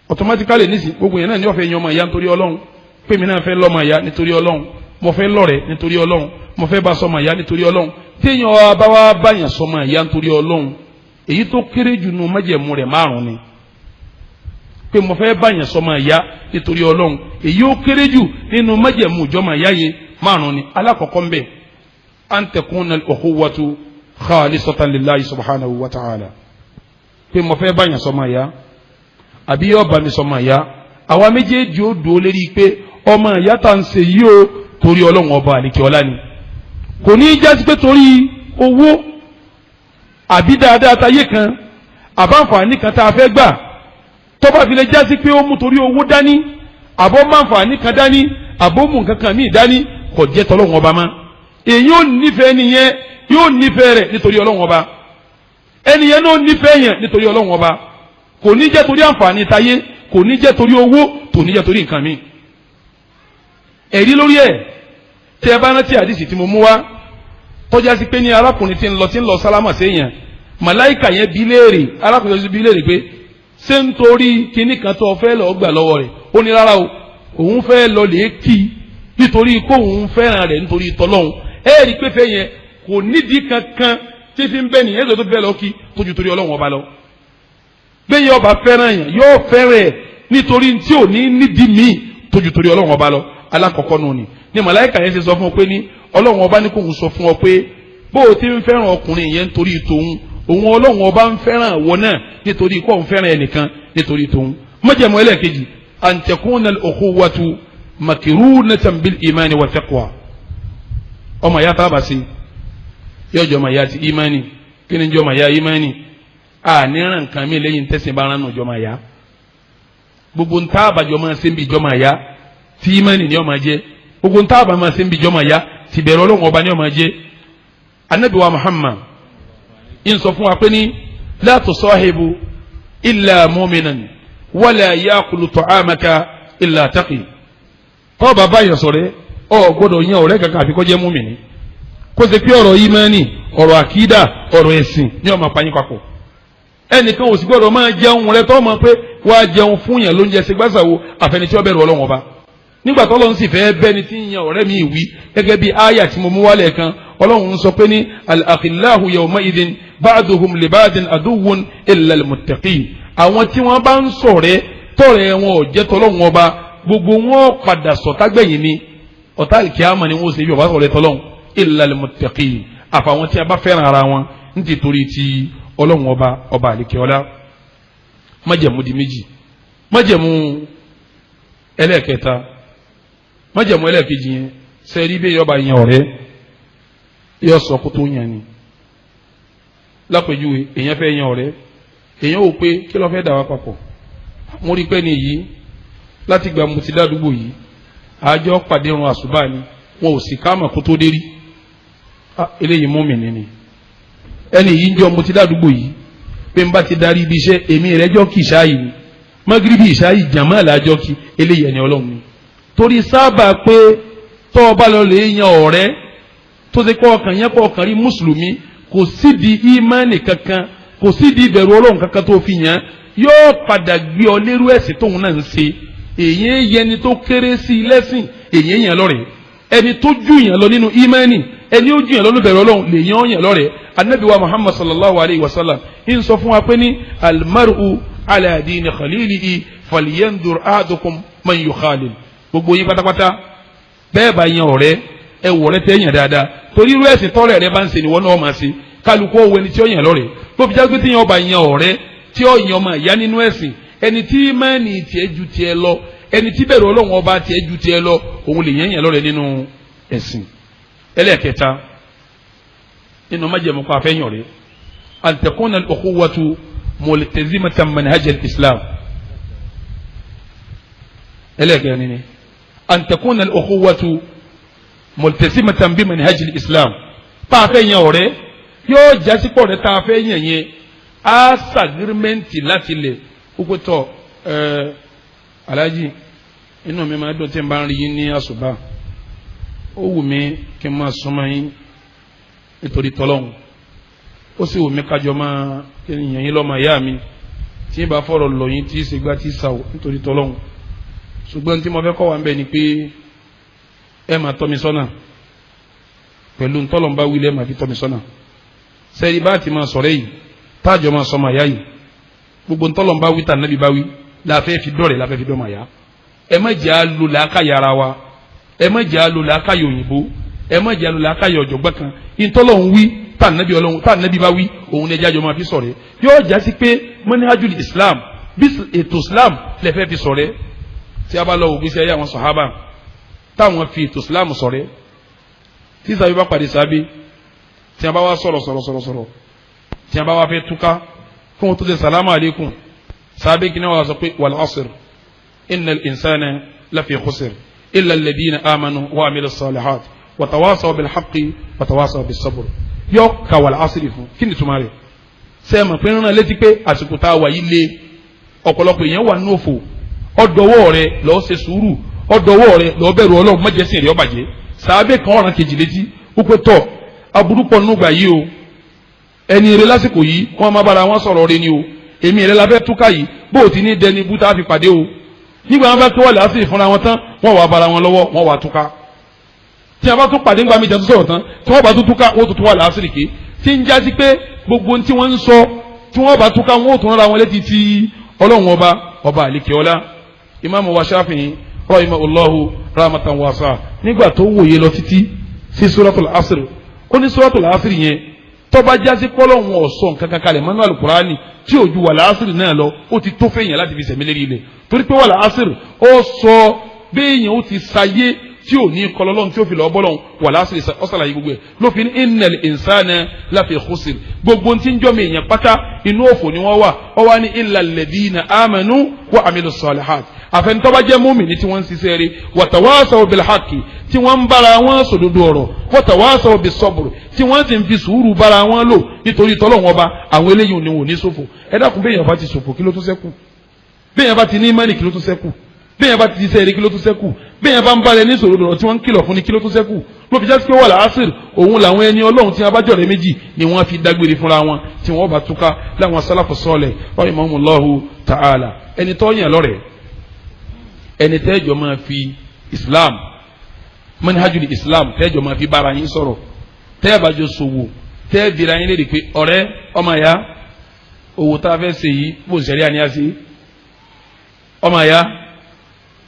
automatically nísì gbogbo èèyàn náà ní ó fẹ́ yan ọmọ ìyá nítorí Ọlọ́run pé mi náà fẹ́ lọ́mọ ìyá nítorí Ọlọ́run mo fẹ́ lọ́rẹ̀ nítorí Ọlọ́run mo fẹ́ bá sọmọ ìyá nítorí Ọlọ́run téèyàn bá wá báyàn sọmọ ìyá nítorí Ọlọ́run èyí tó kéré jù nù májẹ̀mú rẹ̀ 5 ni pé mo fẹ́ báyàn sọmọ ìyá nítorí Ọlọ́run èyí ó kéré jù nínú májẹ̀mú ìjọmọ ìyá yẹn 5 ni alákọ̀ọ́kọ́ ń bẹ an takuna al-ukhuwatu khalisatan lillahi subhanahu wa ta'ala pé mo fẹ́ báyàn sọmọ ìyá àbí yóò bá mi sọmọ ìyá àwa méjèèjì ó dúró lérí pé ọmọ ìyá tá ń ṣe yìí ó torí Ọlọ́run ọba àlekè ọlá ni kò ní í jásí pé torí owó àbí dáadáa táyé kan àbáǹfààní kan tá a fẹ́ gbà tó bá fi lè jásí pé ó mú torí owó dání àbọ̀ máǹfààní kan dání àbọ̀ mú nǹkan kan míì dání kò jẹ́ tọ́lọ́run ọba mọ́ èyí ò nífẹ̀ẹ́ nìyẹn yóò nífẹ̀ẹ́ rẹ̀ nítorí Ọlọ́run ọba ẹnìyẹn náà nífẹ̀ẹ́ yẹn nítorí Ọlọ́run ọba kò ní jẹ́ torí àǹfààní táyé kò ní jẹ́ torí owó kò ní jẹ́ torí nǹkan míì ẹ̀rí lórí ẹ̀ tí ẹ bá rántí àdìsí tí mo mú wá tọ́já sí pé ní arákùnrin tí ń lọ sálámà séèyàn màláìkà yẹn bí léèrè arákùnrin tó bí léèrè pé ṣé ń torí kinní kan tó fẹ́ lọ gbà lọ́wọ́ rẹ̀ ó ní rárá o òun fẹ́ lọ lè kí nítorí kó òun fẹ́ràn rẹ̀ nítorí tọ́lọ́hún ẹ rí pé fẹ́ yẹn kò nídìí kankan tí fi ń bẹ́ nìyẹn tó fẹ́ lọ kí tójú torí Ọlọ́run ọba lọ bẹ́ẹ̀ yẹn ọba fẹ́ràn yẹn yóò fẹ́ràn ẹ̀ nítorí tí ò ní nídìí míì tójú torí Ọlọ́run ọba lọ alákọ̀ọ́kọ́ nù ni màláìkà yẹn ṣe sọ fún ọ pé ní Ọlọ́run ọba ní kò ń sọ fún ọ pé bó o ti ń fẹ́ràn ọkùnrin yẹn nítorí tòun òun Ọlọ́run ọba ń fẹ́ràn wọ náà nítorí kó ń fẹ́ràn ẹnìkan nítorí tòun májẹ̀mú ẹlẹ́ẹ̀kejì an takuna al-ukhuwatu makirunatan bil imani wa taqwa ọmọ ya tá a bá sí yóò jọ ọmọ ya ti imani kí ni jọ ọmọ ya imani a níran nǹkan mi lẹ́yìn tẹ̀sìn bá ránù jọ ọmọ ya gbogbo ń tá a bá jọ ọmọ ṣe ń bí jọ ọmọ ya tí imani ni ọmọ jẹ gbogbo ntá àbá máa ṣe ń bi jọmọ ya ti bẹ̀rẹ̀ Ọlọ́run ọba ní ọmọ jẹ́ anabi wa Muhammad ń sọ fún wa pé ní la tusahibu illa mu'minan wala yakulu ta'amaka illa taqi tọ́ bàbá yẹn sọ̀rẹ́ ọ gbọ́dọ̀ yan ọ̀rẹ́ kankan àfi kó jẹ́ mùmínì kó ṣe pé ọ̀rọ̀ ìmánì ọ̀rọ̀ àkídà ọ̀rọ̀ ẹ̀sìn ní ọmọ apáyín papọ̀ ẹnìkan ò sì gbọ́dọ̀ máa jẹun rẹ tọ́ mọ̀ pé wàá jẹun fún yẹn lóúnjẹ ṣe gbàsàwò àfẹni tí ó bẹ̀rù Ọlọ́run ọba nígbà tó Ọlọ́run sì fẹ́ bẹ́ni tí ń yan ọ̀rẹ́ mi wí gẹ́gẹ́ bí áyà tí mo mú wálẹ̀ kan Ọlọ́run ń sọ pé ní al-akhillahu yawma idhin ba'duhum li ba'din aduwwun illa al-muttaqin àwọn tí wọ́n bá ń ṣọ̀rẹ́ tọ̀rẹ́ wọn ò jẹ́ tọ́lọ́run ọba gbogbo wọn padà sọ̀tágbẹ̀yìn ni ọ̀tá àlìkíyàmà ni wọ́n ṣe bí ọba sọ̀rẹ́ tọ́lọ́run illa al-muttaqin àfàwọn tí a bá fẹ́ràn ara wọn ní ti torí ti Ọlọ́run ọba àlìkíọ́lá májẹ̀mú di méjì májẹ̀mú ẹlẹ́ẹ̀kẹta májẹ̀mú ẹlẹ́ẹ̀kejì yẹn sẹ́ẹ̀rí bẹ́ẹ̀ yọba yẹn ọ̀rẹ́ yọ sọ kó tó yẹn ni lápèjúwe èèyàn fẹ́ yẹn ọ̀rẹ́ èèyàn ò pé kí ló fẹ́ dà wá papọ̀ mo rí pé ní yìí láti gba mo ti dádúgbò yìí àjọ pàdé irun àṣùbà ni wọn ò sì káàmà kó tó dérí eléyìí mùmínì ni ẹni yìí ń jọ mo ti dádúgbò yìí pé n bá ti darí ibi iṣẹ́ èmi rẹ̀ jọ́ kì í ṣáàyè ni magiribi ìṣáàyè jàmá làjọ kí eléyìí ẹni Ọlọ́run ni torí sábà pé tọ́ ọ bá lọ lè yan ọ̀rẹ́ tó ṣe kọ́ ọkàn yẹn kọ́ ọkàn rí mùsùlùmí kò sídìí ìmánì kankan kò sídìí ìbẹ̀rù Ọlọ́run kankan tó fi yàn yóò padà gbé ọ lérú ẹ̀sìn tóun náà ń ṣe èyí yẹni tó kéré sí i lẹ́sìn èyí yàn lọ́rẹ̀ ẹni tó jù yàn lọ nínú ìmánì ẹni ó jù yàn lọ́nà bẹ̀rù Ọlọ́run lè yàn lọ́rẹ̀ anabi wa Muhammad sallallahu alayhi wa sallam ń sọ fún wa pé ní almaru ala dini khalilihi falyandur ahadukum man yukhalil gbogbo yín pátápátá bẹ́ẹ̀ bá yan ọ̀rẹ́ ẹ wọ̀ ọ̀rẹ́ tẹ́ yàn dáadáa torí irú ẹ̀sìn tọ́rẹ̀ rẹ bá ń ṣe ni wọ́n náà máa ṣe kálukú owó ẹni tí ó yàn lọ́rẹ̀ ló fi jágbé tí yàn ọba yan ọ̀rẹ́ tí ó yan ọmọ ìyá nínú ẹ̀sìn ẹni tí mẹ́ni tiẹ̀ ju tiẹ̀ lọ ẹni tí bẹ̀rù Ọlọ́run ọba tiẹ̀ ju tiẹ̀ lọ òun lè yàn lọ́rẹ̀ nínú ẹ̀sìn. ẹlẹ́ẹ̀kẹta nínú májẹ̀mú pa afẹ́yàn rẹ̀ an takuna al-ukhuwatu multazimatan manhaj al-islam ẹlẹ́ẹ̀kẹrin ni an takuna al-ukhuwatu multazimatan bi manhaj al-islam pa afẹ́yàn ọ̀rẹ́ yóò jásí pọ̀ rẹ̀ tá a fẹ́ yàn yẹn á sàgírímẹ́ǹtì láti lẹ̀ kókó tọ̀ aláàjì inú mi máa dùn tí n bá ń rí yín ní àṣùbà ó wù mí kí n máa súnmọ́ yín nítorí tọ́lọ́hún ó sì wù mí kájọ máa kí n yàn yín lọ́mọ ìyá mi tí n bá fọ̀rọ̀ lọ yín tí ìṣègbà tí sàwọ̀ nítorí tọ́lọ́hún ṣùgbọ́n tí mo fẹ́ kọ́ wa ń bẹ̀ ni pé ẹ máa tọ́ mi sọ́nà pẹ̀lú ntọ́lọ́mbá wílẹ̀ máa fi tọ́ mi sọ́nà sẹ́yìn bá ti máa sọ̀rẹ́ yìí táàjọ máa sọmọ àyá yìí gbogbo ntọ́lọ́mbá wí tà nábì bá wí láfẹ́ fi dọ́rẹ̀ láfẹ́ fi dọ́mọ àyá ẹ má jẹ́ àlò làákàyè ara wa ẹ má jẹ́ àlò làákàyè òyìnbó ẹ má jẹ́ àlò làákàyè ọ̀jọ̀gbọ́n kan ntọ́lọ́hún wí tà nábì ọlọ́hún tà nábì bá wí òun ní ẹjájọ máa fi sọ̀rẹ́ yóò jásí pé manhajul islam bí ètò islam lẹ́fẹ́ fi sọ̀rẹ́ tí a bá lọ ògbésí ayé àwọn sàhábà táwọn fi ètò islam sọ̀rẹ́ tí sàbí bá pàdé sàbí tí a bá wá sọ̀rọ̀ tí a bá wá fẹ́ túká fún wọn tó ṣe salamu alaykum sàbí kí ni wọ́n sọ pé wal asr innal insana lafi khusr illa alladhina amanu wa amilu salihat wa tawasaw bil haqqi wa tawasaw bis sabr yọ ka wal asr fún kí ni túmọ̀ rẹ̀ sẹ́ẹ̀mọ̀ pé rán létí pé àsìkò tá a wà yìí lé ọ̀pọ̀lọpọ̀ èèyàn wà nínú òfò ọ̀dọ̀wọ́ rẹ̀ lọ́ọ́ ṣe sùúrù ọ̀dọ̀wọ́ rẹ̀ lọ́ọ́ bẹ̀rù Ọlọ́run mọ́jẹ́sìn rẹ̀ ọ̀bàjẹ́ sàbẹ̀ kan ọ̀ràn kejì létí ó pé tọ̀ aburú pọ̀ nínú gbà yìí o ẹni eré lásìkò yìí wọ́n máa bára wọn sọ̀rọ̀ rẹ ni o èmi eré la fẹ́ túká yìí bó o ti ní dẹni bú tá a fi pàdé o nígbà wọn bá tó wà lásìkò fúnra wọn tán wọ́n wà bára wọn lọ́wọ́ wọ́n wà túká tí a bá tún pàdé ńgbà mi jà tó sọ̀rọ̀ tán tí wọ́n bá tún túká wọ́n tún wà lásìkò ké tí ń jásí pé gbogbo tí wọ́n ń sọ tí wọ́n bá túká wọ́n tún ra wọn létí ti Ọlọ́run ọba àlekè ọlá Imaamu wa Shafi'i rahimahullahu rahmatan wasa nígbà tó wòye lọ títí sí suratul asr ó ní suratul asr yẹn tọ́ba jásí pọ́lọ́hún ọ̀sọ́ nǹkan kankan lẹ̀ mọ́nú alukurani tí ò ju wàlá asr náà lọ ó ti tó fẹ́yìn láti fi sẹ̀mí lérí ilẹ̀ torí pé wàlá asr ó sọ béèyàn ó ti sayé tí ò ní kọlọ́lọ́hún tí ó fi lọ́ bọ́lọ́hún wàlá asr ọ̀sàlàyé gbogbo ẹ̀ lófin innal insana lafi khusr gbogbo tí ń jọ́ mi èèyàn pátá inú òfò ni wọ́n wà ó wá ní illa alladhina amanu wa amilu salihat àfẹnitọ́ bá jẹ́ mùmínì tí wọ́n ń ṣiṣẹ́ rí watawasaw bil haqqi tí wọ́n ń bára wọn sòdodo ọ̀rọ̀ watawasaw bis sabr tí wọ́n sì ń fi sùúrù bára wọn lò nítorí tọ́lọ́wọ́n ọba àwọn eléyìí ni wò ní ṣòfò ẹ dákun bẹ́ẹ̀ yẹn bá ti ṣòfò kí ló tún ṣẹ́kù bẹ́ẹ̀ yẹn bá ti ní ìmánì kí ló tún ṣẹ́kù bẹ́ẹ̀ yẹn bá ti ṣiṣẹ́ rí kí ló tún ṣẹ́kù bẹ́ẹ̀ yẹn bá ń bá rẹ ní sòdodo ọ̀rọ̀ tí wọ́n ń kìlọ̀ fún ni kí ló tún ṣẹ́kù ló fi jásí pé wal asr òun làwọn ẹni ọlọ́run tí wọ́n bá jọ̀rẹ́ méjì ni wọ́n fi dágbére fúnra wọn tí wọ́n bá túká láwọn sálàfù sọ́ọ̀lẹ̀ rahimahumullahu ta'ala ẹni tó yàn lọ́rẹ̀ ẹni tẹ́jọ́ máa fi islam manhajul islam tẹ́jọ́ máa fi bára yín sọ̀rọ̀ tẹ́ẹ̀bàjọ́ sòwò tẹ́ẹ̀bìrà yín lédè pé ọ̀rẹ́ ọmọ ya owó tá a fẹ́ ṣe yìí bó ń ṣẹ̀rí àníyá sí ọmọ ya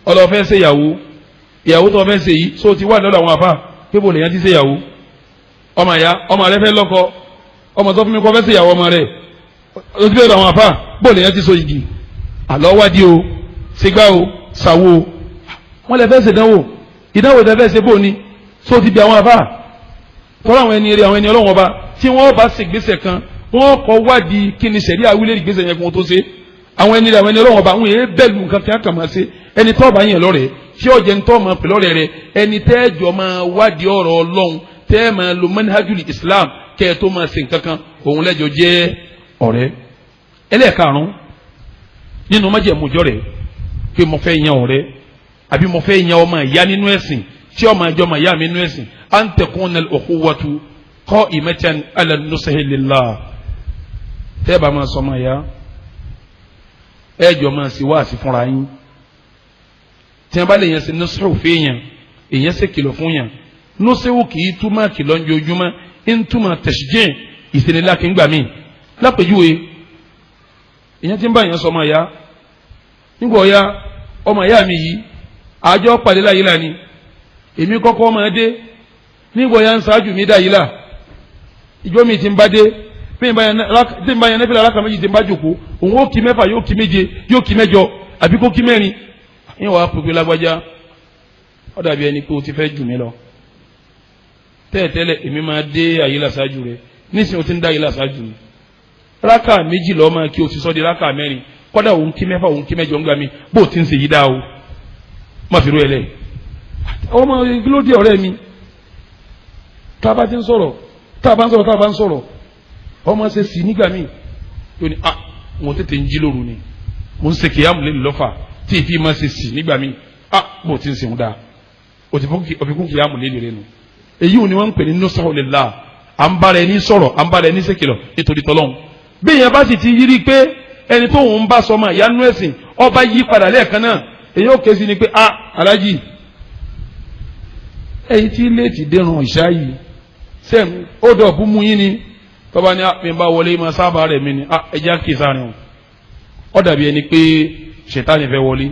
ọlọ́fẹ́ ṣe ìyàwó tó fẹ́ ṣe yìí só ti wà lọ́dọ̀ àwọn àfà pé bò lèyàn ti ṣe ìyàwó ọmọ ya ọmọ rẹ fẹ́ lọ́kọ ọmọ tó fún mi kọ́ fẹ́ ṣe ìyàwó ọmọ rẹ ó ti bẹ̀rẹ̀ àwọn àfà bò lèyàn ti so igi àlọ́ wádìí o ṣègbà o ṣàwo wọ́n lè fẹ́ ṣe ìdánwò tẹ fẹ́ ṣe bò ní só ti bí àwọn àfà tọ́lá àwọn ẹni rẹ àwọn ẹni ọlọ́wọ́n ọba tí wọ́n bá ṣègbésẹ̀ kan wọ́n kọ́ wádìí kí ni sẹ̀rí àwílẹ̀ ìgbésẹ̀ yẹn kó tó ṣe àwọn ẹni rẹ àwọn ẹni ọlọ́wọ́n ọba àwọn èèyàn bẹ́ẹ̀ lu nǹkan kí á kà máa ṣe ẹni tó bá yẹn lọ́rẹ̀ẹ́ tí ọ̀jẹ̀ ń tọ́ máa pè lọ́rẹ̀ẹ́ rẹ ẹni tẹ́ẹ̀jọ́ máa wádìí ọ̀rọ̀ ọlọ́run tẹ́ẹ̀ máa lo manhajul islam kẹ́ ẹ tó máa ṣe nǹkan kan òun lẹ́jọ́ jẹ́ ọ̀rẹ́ ẹlẹ́ẹ̀karùn-ún nínú májẹ̀mújọ́ rẹ̀ pé mo fẹ́ yan ọ̀rẹ́ àbí mo fẹ́ yan ọmọ ìyá nínú ẹ̀sìn tí ọmọ ìjọ ọmọ ìyá mi nínú ẹ̀sìn an takuna al-ukhuwatu qa'imatan ala an-nusuhi lillah tẹ́ẹ̀ bá máa sọ ọmọ ìyá ẹ̀jọ̀ máa sì wá sí fúnra yín tí wọ́n bá lè yẹn ṣe nusru fún yẹn èyàn ṣe kìlọ̀ fún yẹn nusru kì í túmọ̀ kìlọ̀ njojúmọ́ ń túmọ̀ tashjih ìsìnlélá kí n gbà mí lápèjúwe èyàn ti ń bá yẹn sọ ọmọ ìyá nígbà ọ̀ya ọmọ ìyá mi yìí àjọ pàdé láyé lánìí èmi kọ́kọ́ máa dé nígbà ọ̀ya ń ṣáájú mi dá yìí là ìjọ mi ti ń bá dé bí n bá yẹn nẹ́fẹ̀lẹ́ alákà méjì ti ń bá jòkó òun ó kí mẹ́fà yóò kí méje yóò kí mẹ́jọ àbí kó kí mẹ́rin yín wàá pèpè lágbájá ó dàbí ẹni pé o ti fẹ́ jù mí lọ tẹ́ẹ̀tẹ́lẹ̀ èmi máa dé àyílà ṣáájú rẹ nísìnyí o ti ń dá àyílà ṣáájú mi rákà méjì lọ́ọ́ máa kí o ti sọ́ di rákà mẹ́rin kọ́dà òun kí mẹ́fà òun kí mẹ́jọ ń gbà mí bó o ti ń ṣe yí dá o má fi rú ẹ lẹ̀ ọmọ gílódé ọ̀rẹ́ mi tá a bá ti ń sọ̀rọ̀ tá a bá ń sọ̀rọ̀ ọmọ ṣe sì nígbà míì yóò ní wọn tètè ń jí lóru ni mo ń ṣe kìyàmù lé lọ́fà tí ìfi máa ṣe sì nígbà míì bó ti ń sèwọn dáa òfikún kìyàmù lé rẹ nu èyí ò ní wọn ń pè ní nusru lillah à ń bára ẹni sọ̀rọ̀ à ń bára ẹni ṣèkìlọ̀ nítorí tọ́lọ́hún bí èèyàn bá sì ti yírí pé ẹni tó ń bá sọmọ ìyanu ẹ̀sìn ọba yí padà lẹ́ẹ̀kan náà èyí ò ké sí ni pé alájì ẹ̀yin tí ilé ti dẹrùn ìṣá yìí sẹ́m ó dọ̀ bú mu yín ni tọ́ba ní mi bá wọlé ma sábà rẹ̀ mi ni ẹja kì í sáré wọn ó dàbí ẹni pé ṣètánì fẹ́ wọlé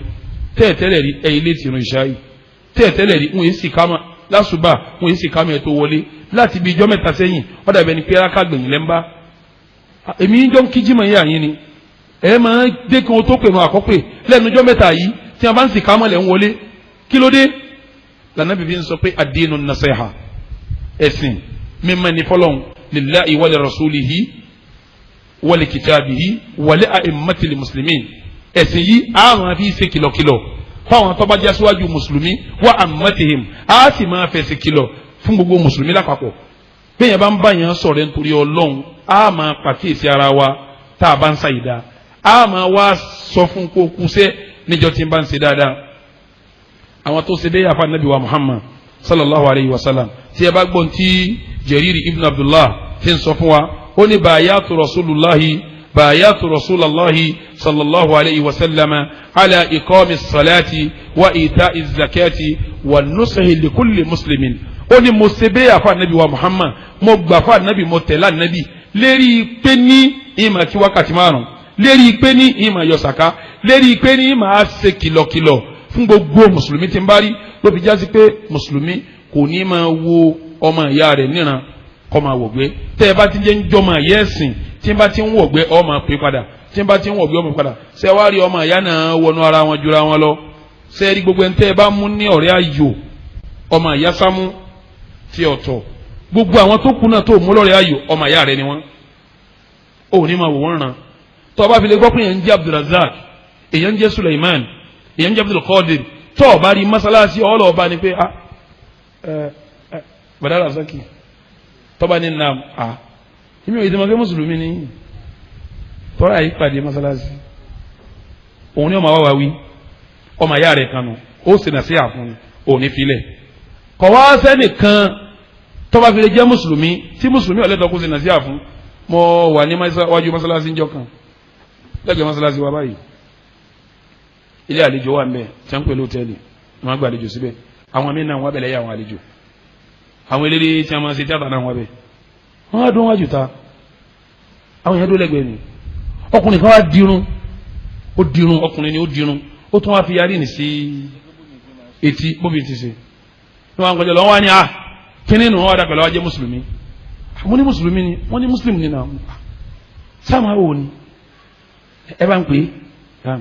tẹ́ẹ̀tẹ́lẹ̀ rí ẹ̀yin lè ti rún ìṣá yìí tẹ́ẹ̀tẹ́lẹ̀ rí wọn yìí sì ká mà lásùbà wọn yìí sì ká mà ẹ̀ tó wọlé láti bí ijọ́ mẹ́ta sẹ́yìn ó dàbí ẹni pé arákàgbẹ̀yìn lẹ́ńbá èmi ń jọ ń kíjí mọ̀ yín ni ẹ máa dé kí wọn tó pè wọn àkọ́pè lẹ́nu ijọ́ mẹ́ta yìí tí wọn bá ń sì ká mọ̀ lẹ́ ń wọlé kí ló dé lànà bìbí ń sọ pé ad-dinu an-nasiha ẹ̀sìn mímọ́ ní fọlọ́n lillahi wa li rasulihi wa li kitabihi wa li a'immatil muslimin ẹ̀sìn yìí a máa fi ṣe kìlọ̀kìlọ̀ fáwọn tó bá jẹ́ síwájú mùsùlùmí wa ammatihim a sì máa fẹsẹ̀ kìlọ̀ fún gbogbo mùsùlùmí lápapọ̀ bẹ́ẹ̀ bá ń bá yẹn sọ̀rọ̀ nítorí ọlọ́run a máa pàkíyèsí ara wa tá a bá ń ṣàyídá a máa wá sọ fún kó kúṣẹ́ níjọ́ tí ń bá ń ṣe dáadáa àwọn tó ṣe bẹ́ẹ̀ yàfa nàbí wa Muhammad sallallahu alayhi wa sallam tí ẹ bá gbọ́n tí Jariri ibn Abdullah ti ń sọ fún wa ó ní bayatu rasulallahi sallallahu alayhi wa sallama ala iqami salati wa ita'i zakati wa nusuhi li kulli muslimin ó ní mo ṣe bẹ́ẹ̀ yàfa nàbí wa Muhammad mo gbà fún ànábì mo tẹ̀lé ànábì lérí pé ní ìmọ̀ kí wákàtí márùn lérí pé ní ìmọ̀ yọ̀sàká lérí pé ní ìmọ̀ á ṣe kìlọ̀kìlọ̀ fún gbogbo mùsùlùmí tí ń bá rí ló fi jásí pé mùsùlùmí kò ní máa wo ọmọ ìyá rẹ̀ níran kọ́ máa wọ̀gbẹ́ tẹ́ ẹ bá ti jẹ́ ń jọmọ ìyá ẹ̀sìn tí ń bá ti ń wọ̀gbẹ́ ọ máa pè padà tí ń bá ti ń wọ̀gbẹ́ ọ máa padà ṣé wá rí ọmọ ìyá náà wọnú ara wọn jura wọn lọ ṣé rí gbogbo ẹni tẹ́ ẹ bá mú ní ọ̀rẹ́ ayò ọmọ ìyá sámú tí ọ̀tọ̀ gbogbo àwọn tó kù náà tó mú lọ́rẹ́ ayò ọmọ ìyá rẹ̀ ni wọ́n ò ní máa wò wọ́n ràn tó bá fi lè gbọ́ pé èèyàn ń jẹ́ Abdulrazak èèyàn ń jẹ́ Suleiman ìyẹn jẹ́ Abdul Qadir tó o bá rí mọ́sálásí ọlọ́ọ̀bá ni pé bàdá Rasaki tọ́ba ní nàm ìmí ò yẹ dẹ́mọ̀ pé mùsùlùmí ni tọ́ra yìí pàdé mọ́sálásí òun ni ọmọ wa wá wí ọmọ ayá rẹ̀ kanu ó sì nà sí àfún òní filẹ̀ kọ̀ wá sẹ́nìkan tọ́ba fi lè jẹ́ mùsùlùmí tí mùsùlùmí ọ̀lẹ́tọ̀ kó sì nà sí àfún mo wà ní wájú mọ́sálásí ńjọ́ kan lẹ́gbẹ̀ẹ́ mọ́sálásí wa báyìí ilé àlejò wà mbẹ tí wọ́n ń pè lóòtẹ́ẹ̀lì wọ́n gba àlejò síbẹ̀ àwọn amí náà wọ́n bẹ̀lẹ̀ yà àwọn àlejò àwọn eléré tí wọ́n máa ṣe tíátà náà wọ́n bẹ̀ wọ́n á dún wájú ta àwọn yẹn dó lẹ́gbẹ̀ẹ́ ni ọkùnrin kan wá dirun ó dirun ọkùnrin ni ó dirun ó tún wá fi yarí ní sí etí bóbi ti ṣe ní wọn kọjá lọ wọn wá ní kíní nù wọn wá dàpẹ̀lẹ́ wá jẹ́ mùsùlùmí mo ní mùsùlùmí ni wọ́n ní mùsùlùmí ni náà sáàmù àwọn òní ẹ bá ń pè é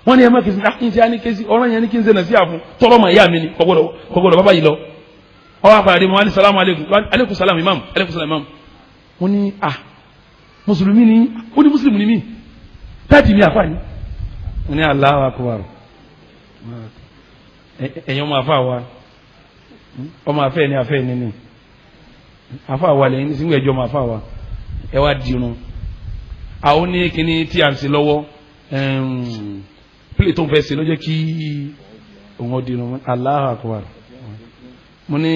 wọ́n ní ẹ má kí n ṣe á ní kéésì ọ̀rọ̀ yẹn ní kí n ṣe nà sí àfún tọrọ mà ìyá mi ni kọ̀gbọ́dọ̀ bàbá yìí lọ ọwọ́ àpàdé mo wá ní salamu aleykum salam imam wọ́n ní mùsùlùmí ni ó ní mùsùlùmí ni mí táàtì mi àfáà ni wọ́n ní Allahu akbar ẹ̀yin ọmọ àfáà wa ọmọ àfẹ́ ni àfẹ́ ni ni àfáà wa lẹ́yìn nísìnyí ẹjọ́ ọmọ àfáà wa ẹ wá dirun àwọn ní kíní tí a ń ṣe lọ́wọ́ pílẹ̀ tó ń fẹ́ ṣe ló jẹ́ kí òun ọdún irun Allahu akbar mo ní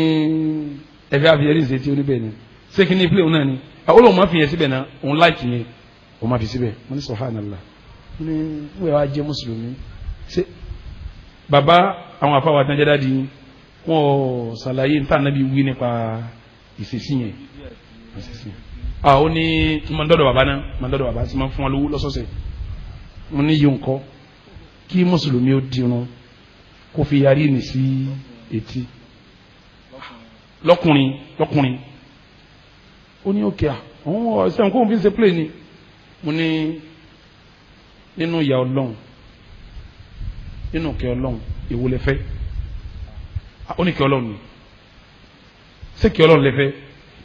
ẹ̀fẹ́ àfihàn ìṣe tí ó níbẹ̀ ni ṣé kí ní pílẹ̀ òun náà ni olóhùn máa fi yẹn síbẹ̀ náà òun láìkì yẹn òun máa fi síbẹ̀ mo ní subhanallah mo ní wọ́n wá jẹ́ mùsùlùmí ṣé bàbá àwọn afáwà tí wọ́n jẹ́ dáàdi wọn ò ṣàlàyé níta náà bí wí nípa ìṣesí yẹn ó ní mọ̀ndọ́dọ̀ bàbá náà mọ̀ndọ́dọ̀ bàbá sì máa ń fún wọn lówó lọ́sọ̀ọ̀sẹ̀ mo ní yìí nǹkan kí mùsùlùmí ó dirun kó fi yarí ní sí etí lọ́kùnrin ó ní òkè àwọn ọ̀sẹ̀ nǹkan òun fi ń ṣe play ni mo ní nínú ìyá ọlọ́run nínú kẹ́ ọlọ́run èwo lẹ fẹ́ ó ní kẹ́ ọlọ́run ni ṣé kẹ́ ọlọ́run lẹ fẹ́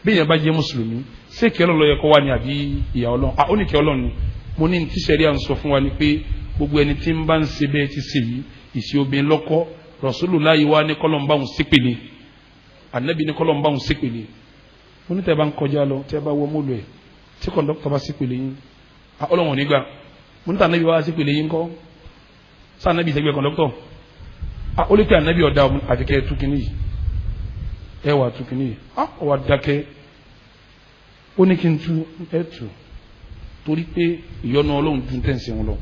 bí èèyàn bá jẹ́ mùsùlùmí ṣé kẹ́ ọlọ́run ló yẹ kó wà ní àbí ìyá ọlọ́run ó ní kẹ́ ọlọ́run ni mo ní tí sẹ́rí à ń sọ fún wa ni pé gbogbo ẹni tí ń bá ń ṣe bẹ́ẹ̀ ti ṣe yìí ìṣe obìnrin lọ́kọ́ Rasulullahi wa ní kọ́lọ́mbà ń ṣépele Ànábì ní kọ́lọ́mbà ń ṣépele mo ní tẹ́ bá ń kọjá lọ tẹ́ bá wọ mọ́lù ẹ̀ tí kọ̀ǹdọ́kítọ̀ bá ṣépele yín ọlọ́run nígbà mo ní tà Ànábì wa ṣépele yín kọ́ sá Ànábì ìṣẹ́gbẹ́ kọ̀ǹdọ́kítọ̀ ó lè pé Ànábì ọ̀dà àfikẹ́ túkìní yìí ẹ wà túkìní yìí ọ wà dákẹ́ ó ní kí n tú ẹ tù torí pé ìyọ́nú ọlọ́run dùn tẹ̀sí wọn lọ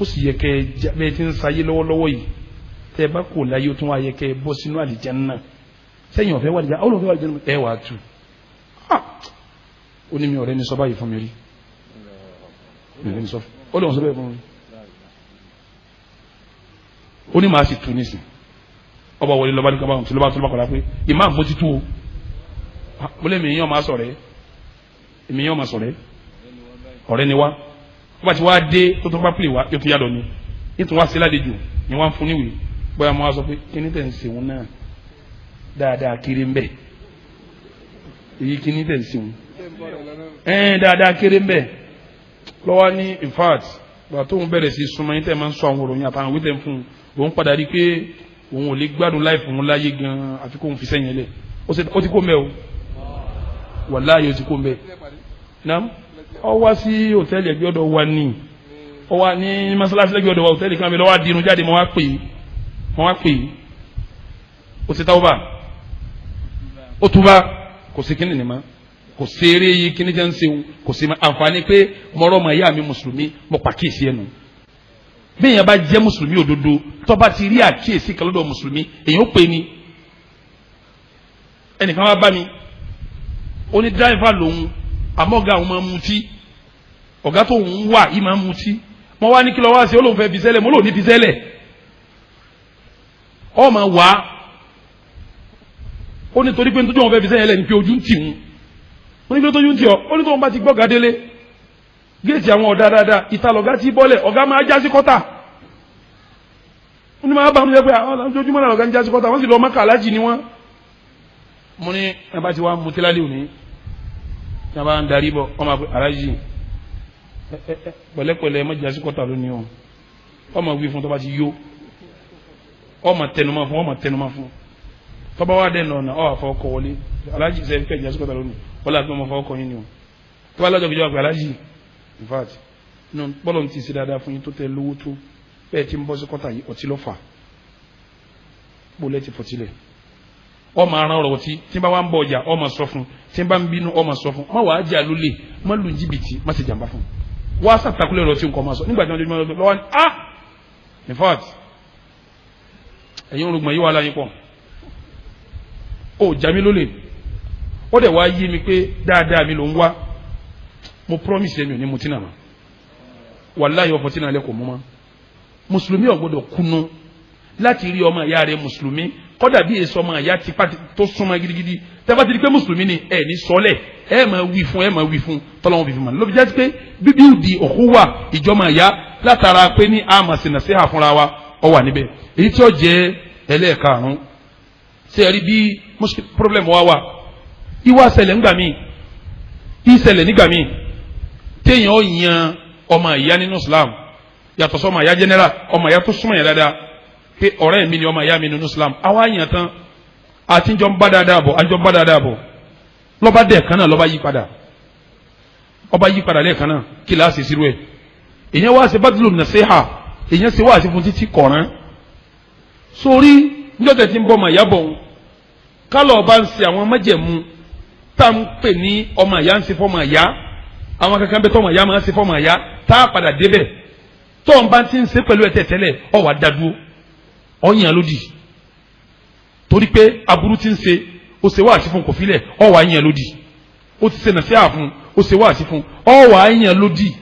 ó sì yẹ kẹ́ ẹ bẹ́ẹ̀ tí ń sayé lọ́wọ́lọ́wọ́ yìí tẹ́ ẹ bá kò láyé ó tún wá yẹ kẹ́ ẹ bọ́ sínú àlìjánnà sẹ́yìn ọ̀fẹ́ wà lìjánnà ọlọ́run fẹ́ wà lìjánnà ẹ wà á tù ó ní mi ọ̀rẹ́ ni sọ báyìí fún mi rí ó lóun sọ bẹ́ẹ̀ fún mi ó ní màá sì tù nísìn ọba wọlé lọ́ba ní kábàáhùn tí lọ́ba tó lọ́ba kọ̀ọ̀lá pé ìmáà mo ti tú o mo lé mi yín ọmọ asọ̀rẹ́ èmi yín ọmọ asọ̀rẹ́ ọ̀rẹ́ ni wá wọ́n ti wá dé tó tó bá pè wá yóò tún yàdọ̀ ni yóò tún wá sí ládejò ni wọ́n á fún níwèé bóyá mo wá sọ pé kíní tẹ̀ ń ṣe wọn náà dáadáa kéré ń bẹ̀ èyí kíní tẹ̀ ń ṣe wọn dáadáa kéré ń bẹ̀ lọ́wọ́ ní in fact gbà tó ń bẹ̀rẹ̀ sí súnmọ́ yín tẹ̀ máa ń sọ àwọn òròyìn àtàwọn ìwé tẹ̀ ń fún un òun padà rí i pé òun ò lè gbádùn láìfún òun láyé gan àfi kóun fi sẹ́yìn lẹ̀ ó ti kó mbẹ́ o wàláyé ó ti kó mbẹ́ náà ọ wá sí hòtẹ́ẹ̀lì ẹgbẹ́ ọ̀dọ̀ wa ní ọ wá ní mọ́sálásí lẹ́gbẹ́ ọ̀dọ̀ wa hòtẹ́ẹ̀lì kan mi lọ́wọ́ dirun jáde mo wá pè é ó ti táwọn bá ó tún bá kò sí kíni nìma kò sí eré yìí kíni jẹ́ ń sehun kò sí àǹfààní pé mọ́rọ́ ọmọ ìyá mi mùsùlùmí mo pàkíyèsí ẹnu bí èèyàn bá jẹ́ mùsùlùmí òdodo tó bá ti rí àkíyèsí kan lọ́dọ̀ mùsùlùmí èèyàn ó pè ní ẹnìkan wá bá mi ó ní dráìfà lòun àmọ́gà àwọn máa ń mutí ọ̀gá tó ń wà yìí máa ń mutí mo wá ní kí lọ wá sí olóhùn fẹ́ fi sẹ́lẹ̀ mo lò ní fi sẹ́lẹ̀ ọ máa wá ó ní torí pé nítorí wọn fẹ́ fi sẹ́yìn lẹ̀ ní pé ojú ń tì wọ́n ó ní kí ló tójú ń tì ọ́ ó ní tóun bá ti gbọ́ gàdélé géètì àwọn ọ̀dà dáadáa ìtàlọ́gá ti bọ́lẹ̀ ọ̀gá máa já sí kọ́tà ó ní máa bá wọn jẹ́ pé àwọn ojoojúmọ́ náà ọ̀gá ń já sí kọ́tà wọ́n sì lọ mọ́kà alájì ni wọ́n. mo ní ẹ bá ti wá mutí lálẹ́ òní tí wọ́n bá ń darí bọ̀ ọmọ alájì pẹ̀lẹ́pẹ̀lẹ́ mọ́jà sí kọ́tà lónìí o ọmọ wí fún tó bá ti yó ọmọ tẹnumọ́ fún tọ́ba wa dẹ̀ nọ̀nà ọ̀ àfọ ọkọ̀ wọlé alájì sẹ́yìn pẹ̀ jẹ́ sọ́kọ̀tà lónìí wọlé àti ọmọ fọ ọkọ̀ yín ni o tọ́ba lọ́jọ́ kejì wà pé alájì in fact bọ́lọ̀ ti ṣe dáadáa fún yín tó tẹ lówó tó bẹ́ẹ̀ tí ń bọ́ sọ́kọ̀tà yìí ọtí lọ́fà bólẹ̀ ti fọ̀tílẹ̀ ọmọ aràn ọ̀rọ̀ tí bá wà ń bọ̀ ọjà ọmọ sọ fún tí bá ń bínú ọmọ sọ fún má wàá jà lólè má lu jìbìtì má ṣe jàmbá fún wá sàtàkùlẹ̀ ọ̀rọ̀ tí nǹkan máa sọ nígbà tí wọ́n jẹ́ lọ́wọ́ ni in fact ẹ̀yin olùgbọ̀n yìí wà láyé pọ̀ ó jami lólè ó dẹ̀ wá yé mi pé dáadáa mi ló ń wá mo promise ẹ̀mí ò ní mutí náà ma wàláyé ọ̀fọ̀ tí náà lẹ́kọ̀ọ́ mọ́ ma mùsùlùmí ò gbọ́dọ̀ kunu láti rí ọmọ ìyá rẹ̀ mùsùlùmí kọ́dà bí èso ọmọ ìyá tipa tó súnmọ́ gidigidi tẹ́fà ti di pé mùsùlùmí ni ẹ̀ ní sọ́lẹ̀ ẹ̀ máa wí fún tọ́lọ́wọ́n fi fi mọ̀ lóbi jẹ́ pé bíbí di òkúwà ìjọmọ ìyá látara pé ní àmàsìnà sí àfúnra wa ọ wà níbẹ̀ èyí tí ó jẹ́ ẹlẹ́ẹ̀karùn-ún ṣe ẹ rí bí problem wa wà ìwà ṣẹlẹ̀ ńgbà míì ìṣẹlẹ̀ nígbà míì téèyàn ó yan ọmọ ìyá nínú Islam yàtọ̀ sọ ọmọ ìyá general ọmọ ìyá tó súnmọ́ yẹn dáadáa pé ọ̀rẹ́ mi ni ọmọ ìyá mi nínú Islam àwa yàn tán àtijọ́ ń bá dáadáa bọ̀ lọ́ba dẹ̀ kan náà lọ́ba yí padà lẹ́ẹ̀kan náà kíláàsì sírú ẹ̀ èyàn wá ṣe bádùlù nàṣẹ́hà èyàn ṣe wá sí fún títí kọ̀ọ̀rán sórí níjọ́tẹ̀ tí ń bọ́ ọmọ ìyá bọ̀ kálọ̀ ọba ń ṣe àwọn májẹ̀mú tá ń pè ní ọmọ ìyá ń ṣe fọ́mọ ìyá àwọn kankan bẹ tọ́mọ ìyá máa ń ṣe fọ́mọ ìyá tá a padà débẹ̀ tó ń bá ti ń ṣe pẹ̀lú ẹ̀tẹ̀ tẹ́lẹ̀ ọ wà dádúró ọ̀yàn lódì torí pé aburú ti ń ṣe ó ṣe wá sí fún kò filẹ̀ ọ wà yàn lódì ó ti ṣe nàṣẹ́hà fún ó ṣe wá sí fún ọ wà yàn lódì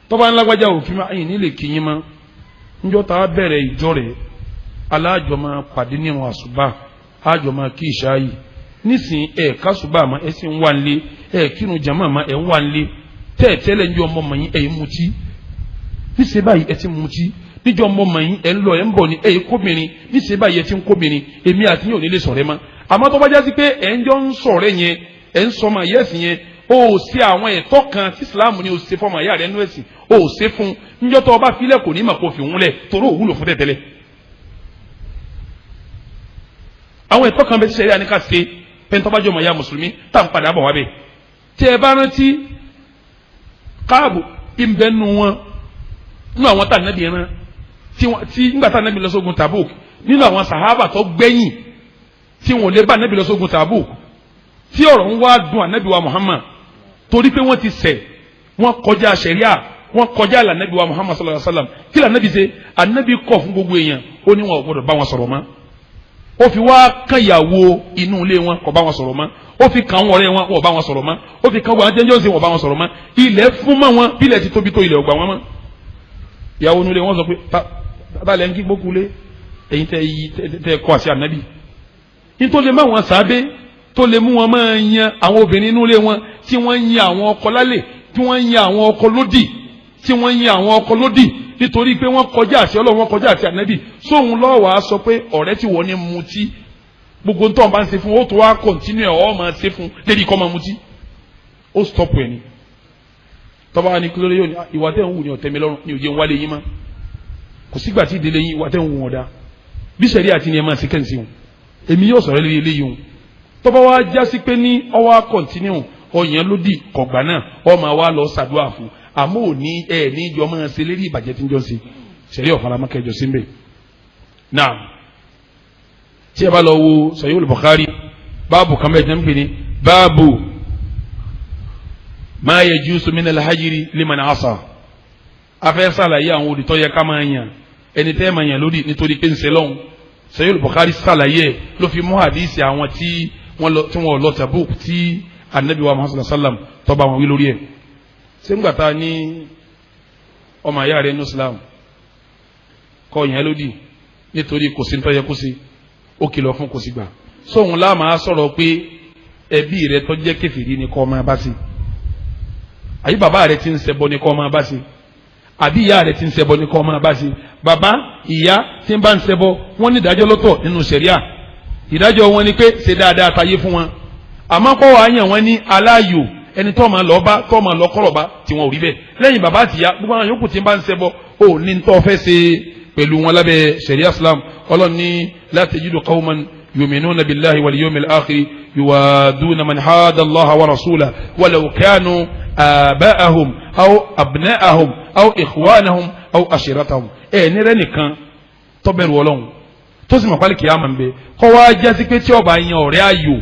tọ́ba ńlágbájá òfin máa yìn nílé kìyìn mọ́ níjọ́ tá a bẹ̀rẹ̀ ìjọ rẹ̀ aláàjọ máa pàdé ní ìwọ̀n àṣùbà àjọ máa kí ìṣááyì nísìnyí ẹ̀ kásùbà máa ẹ̀ sì ń wà nílé ẹ̀ kírun jàmá máa ẹ̀ ń wà nílé tẹ́ẹ̀tẹ́lẹ̀ níjọ́ ọmọ mọ̀ yín ẹ̀ ń mutí níṣẹ́ báyìí ẹ̀ ti mutí níjọ́ ọmọ mọ̀ yín ẹ̀ ń lọ ẹ̀ ń bọ̀ ní ẹ̀ kóbìnrin níṣẹ́ báyìí ẹ̀ ti ń kóbìnrin èmi àti yín ò ní lè sọ̀rẹ́ mọ́ àmọ́ tó bá já sí pé ẹ̀ ń jọ ń sọ̀rẹ́ yẹn ẹ̀ ń sọmọ yẹ́sì yẹn o ṣe àwọn ẹ̀tọ́ kan tí Islam ní o ṣe fọmọ ìyá rẹ nínú ẹ̀sìn o ṣe fún níjọ́ tó o bá filẹ̀ kò ní mà kó fi wúlẹ̀ torí ò wúlò fún tẹ̀tẹ̀lẹ̀. àwọn ẹ̀tọ́ kan bẹ ti ṣẹlẹ̀ àníkà ṣe pẹ́ntọ́bájọ́ ọmọ ìyá mùsùlùmí tá à ń padà bọ̀ wá bẹ̀. tí ẹ bá rántí káàbù ìbẹ́nu wọn nínú àwọn tá ànábì ẹran tí nígbà tá ànábì lọ sógun Tabuk nínú àwọn sàhábà tó gbẹ̀yìn tí wọn ò lè bá ànábì lọ sógun Tabuk tí ọ̀rọ̀ ń wá dùn ànábì wa Muhammad torí pé wọ́n ti ṣẹ̀ wọ́n kọjá sẹ̀ríà wọ́n kọjá ànábì wa Muhammad sallallahu alaihi wa sallam kí lè ànábì ṣe ànábì kọ̀ fún gbogbo èèyàn ó ní wọn ò gbọdọ̀ bá wọn sọ̀rọ̀ mọ́ ó fi wá kàn ìyàwó inú ilé wọn kò bá wọn sọ̀rọ̀ mọ́ ó fi kàn ọ̀rẹ́ wọn wọn ò bá wọn sọ̀rọ̀ mọ́ ó fi kàn wọn àjẹjọ́ ṣe wọn ò bá wọn sọ̀rọ̀ mọ́ ilẹ̀ fún mọ́ wọn bílẹ̀ ti tóbi tó ilẹ̀ ọgbà wọn mọ́ ìyàwó inú ilé wọn sọ pé balẹ̀ ń kí gbókulé èyí tẹ́ kọ́ àṣẹ ànábì nítorí má wọn sábẹ́ tó lè mú wọn máa yan àwọn obìnrin inú ilé wọn tí wọ́n ń yan àwọn ọkọ lálẹ́ tí wọ́n ń yan àwọn ọkọ lódì tí wọ́n ń yan àwọn ọkọ lódì nítorí pé wọ́n kọjá àti Ọlọ́run wọ́n kọjá àti ànábì sóhun lọ́wọ́ á sọ pé ọ̀rẹ́ tí wọ́n ní mutí gbogbo ntọ́ bá ń ṣe fún ó tó wá kọ̀ntínú ẹ̀ ọ́ máa ṣe fún lédi kọ́ máa mutí ó stop ẹ̀ ni tọ́ba wa ní kí lóore yóò ní ìwà tẹ̀ ń wù ní ọ̀tẹ̀ mi lọ́rùn ní òye ń wálé yín má kò sígbà tí ìdílé yín ìwà tẹ̀ ń wù wọn dá bí sẹ̀rí àti ní ẹ̀ máa ṣe kẹ́ǹsì wọn èmi yóò sọ̀rọ̀ lé eléyìí wọn tọ́ba wa jásí pé ní ọwọ́ kọ̀ntínú ọ̀yàn lódì kọ̀gbà náà ọ máa wá lọ ṣàdúrà fún àmọ́ òní ẹ̀ ní ìjọ máa ṣe lérí ìbàjẹ́ tí ń jọ sí sẹ̀rí ọ̀faramọ́kẹ́jọ sí mbẹ́ náà tí ẹ bá lọ wo Sahih Bukhari báàbù kan bẹ́ẹ̀ jẹ́ ń pè ní báàbù ma yajuzu min al-hajri liman asa afẹ́ sàlàyé àwọn olùtọ́ yẹ ká máa yàn ẹni tẹ́ máa yàn lódì nítorí pé ń ṣe lọ́hùn Sahih Bukhari sàlàyé ló fi mú hadisi àwọn tí wọ́n lọ Tabuk tí anabi wa Muhammad sallam tọ́ba wọn wí lórí ẹ̀ ṣé ń gbàtà ní ọmọ ayá rẹ̀ ní Islam kọ́ yẹn lódì nítorí kò sí nítorí kó sí ó kìlọ̀ fún kò sí gbà sóhun láàmà sọ̀rọ̀ pé ẹbí rẹ̀ tó jẹ́ kèfèrí ni kọ́ máa bá sí àbí bàbá rẹ̀ ti ń ṣẹbọ ni kọ́ máa bá sí àbí ìyá rẹ̀ ti ń ṣẹbọ ni kọ́ máa bá sí bàbá ìyá tí ń bá ń ṣẹbọ wọ́n ní ìdájọ́ lọ́tọ̀ nínú ṣẹ̀ríà ìdájọ́ wọn ni pé ṣe dáadáa tayé fún wọn àmọ́ kọ́ wàá yàn wọ́n ní aláyò ẹni tó máa lọ bá tó máa lọ kọ́rọ̀ bá tí wọn ò rí bẹ́ẹ̀ lẹ́yìn bàbá àtìyá gbogbo àwọn yòókù tí ń bá ń ṣẹbọ ò ní tó fẹ́ ṣe pẹ̀lú wọn lábẹ́ sharia islam ọlọ́run ní la tajidu qawman yu'minuna billahi wal yawmil akhir yuwaduna man hada allaha wa rasulahu walau kanu aba'ahum aw abna'ahum aw ikhwanahum aw ashiratahum nírẹ́ nìkan tó bẹ̀rù ọlọ́run tó sì mọ̀ pálí kìyàmà ń bẹ kọ́ wá jásí pé tí ọba yan ọ̀rẹ́ ayò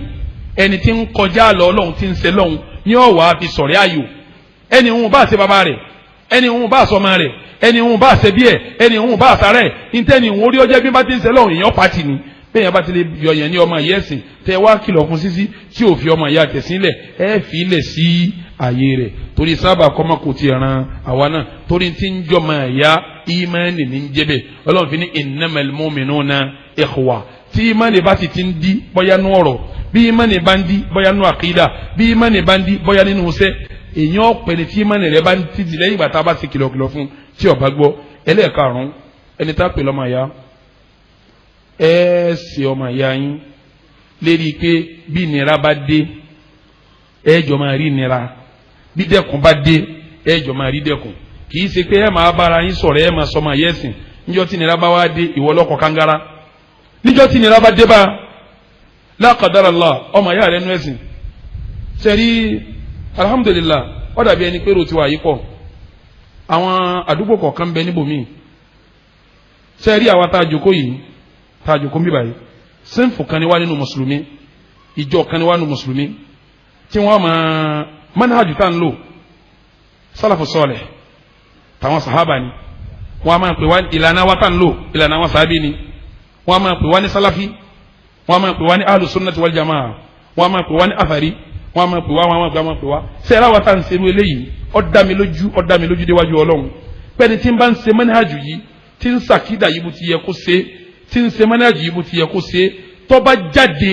ẹni tí ń kọjá lọ ọlọ́run tí ń ṣe lọ́hùn ní ọ̀wá fi sọ̀rẹ́ ayò ẹni òun bá ṣe bàbá rẹ̀ ẹni òun bá sọmọ rẹ̀ ẹni òun bá ṣe bí ẹ̀ ẹni òun bá sàrẹ̀ nítẹ́ni òun orí ọjọ́ bí bá ti ń ṣe lọ́hùn èèyàn pàtì ni bẹ́ẹ̀ yẹn bá ti lè yọ yẹn ní ọmọ ìyá ẹ̀sìn tẹ wá kìlọ̀ fún sísí tí ò fi ọmọ ìyá tẹ̀sílẹ̀ ẹ fi ilẹ̀ sí ààyè rẹ̀ torí sábà kọ́mọ kò ti ràn àwa náà torí ti ń jọmọ ìyá ìmánì ní jẹ́bẹ̀ ọlọ́run fi ní innamal mu'minuna ikhwa tí ìmánì bá ti ń di bọ́yá nú ọ̀rọ̀ bí ìmánì bá ń di bọ́yá nú àkídà bí ìmánì bá ń di bọ́yá nínú iṣẹ́ èèyàn ọ̀pẹ̀ni tí ìmánì rẹ̀ bá ń ti di lẹ́yìn ìgbà tá a bá ti kìlọ̀kìlọ̀ fún tí ó bá gbọ́ ẹlẹ́ẹ̀karùn-ún ẹni tá a pè lọ́mọ ìyá ẹ ṣe ọmọ ìyá yín lérí pé bí ìnira bá dé ẹ jọ máa rí ìnira bí dẹ́kun bá dé ẹ jọ máa rí dẹ́kun kì í ṣe pé ẹ máa bára yín sọ̀rọ̀ ẹ máa sọmọ yẹ́sìn níjọ́ tí ìnira bá wá dé ìwọ lọ́kọ̀ kangara níjọ́ tí ìnira bá dé bá la qadarallah ọmọ ìyá rẹ nú ẹ̀sìn sẹ́rí alhamdulillah ó dàbí ẹni pé rotí wa yìí pọ̀ àwọn àdúgbò kọ̀ọ̀kan bẹ níbòmíì sẹ́rí àwa tá a jókòó yìí tá a jókòó ń bí báyìí sẹ́ǹfù kan ni wá nínú mùsùlùmí ìjọ kan ni wá nínú mùsùlùmí tí wọ́n máa manhaju tá ń lò sálàfù sọ́ọ̀lẹ̀ táwọn sàhábà ni wọ́n máa pè wá ìlànà wa tá ń lò ìlànà àwọn sàhábì ni wọ́n máa pè wá ní sálàfì wọ́n máa pè wá ní ahlu sunnati wal jamaa wọ́n máa pè wá ní athari wọ́n máa pè wá wọ́n máa pè wá sẹ́ẹ̀rẹ́ àwọn tá ń serú eléyìí ó dá mi lójú déwájú ọlọ́run pẹ́ni tí ń bá ń ṣe manhaju yìí tí ń sàkídà yìí bó ti yẹ kó ṣe tí ń ṣe manhaju yìí bó ti yẹ kó ṣe tó bá jáde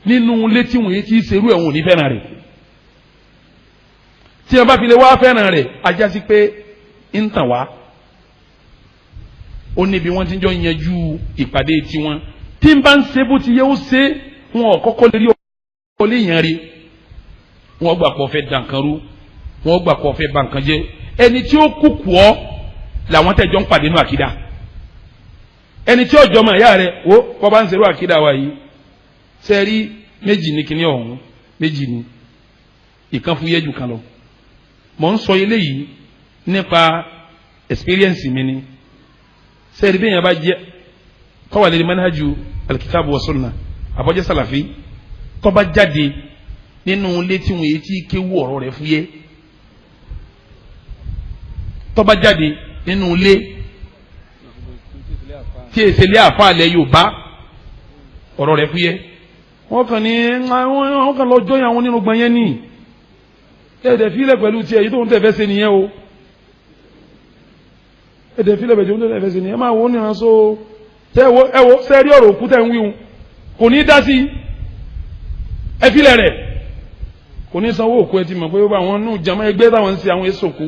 nínú ilé tí wọ́n yé tí serú ẹ̀wọ̀n ò ní fẹ́ràn rẹ̀ tí wọ́n bá fi lè wá fẹ́ràn rẹ̀ ajá sí pé ń tàn wá ó níbi wọ́n ti jọ yanjú ìpàdé tiwọn tí ń bá ń ṣe bó ti yẹ ó ṣe wọn ò kọ́kọ́ lè rí ọ lè yàn rí wọn gbà pọ̀ fẹ́ dànkan rú wọn gbà pọ̀ fẹ́ bànkan jẹ́ ẹni tí ó kúkú ọ làwọn tẹ̀jọ́ ń pàdé nínú àkídà ẹni tí ọjọ́ mọ̀ ẹ̀yà rẹ̀ wo kọ́ bá ń ṣerú àkídà wa yìí sẹ́ẹ̀rí méjì ní kíní ọ̀hún méjì ní ìkan fún yẹ́jù kan lọ mọ̀ ń sọ eléyìí nípa experience mi ni sẹ́ẹ̀rí bí èèyàn bá jẹ́ tọ́wà lè manhaju alkitabu wa sunna àbọ̀jẹ́ sàlàfí tọ́ bá jáde nínú ilé tí wọ́n yé tí kéwú ọ̀rọ̀ rẹ̀ fúyẹ́ tọ́ bá jáde nínú ilé tí èsè lé àfa àlẹ́ Yorùbá ọ̀rọ̀ rẹ̀ fúyẹ́ wọ́n kàn ní wọ́n kàn lọ jọyìn àwọn nínú gbọ̀n yẹn ní ẹ̀ẹ́dẹ̀ fílẹ̀ pẹ̀lú tiẹ̀ yìí tó ń tẹ̀ fẹ́ ṣe nìyẹn o ẹ̀ẹ́dẹ̀ fílẹ̀ pẹ̀lú tó ń tẹ̀ fẹ́ ṣe nìyẹn máa wò ó nìran so ẹ̀wọ̀ sẹ́ẹ̀rí ọ̀rọ̀ òkú tẹ̀ ń wíhun kò ní dá sí ẹ fílẹ̀ rẹ̀ kò ní sanwó òkú ẹ ti mọ̀ pé àwọn nù jàmọ́ ẹgbẹ́ táwọn ń ṣe àwọn èsòkú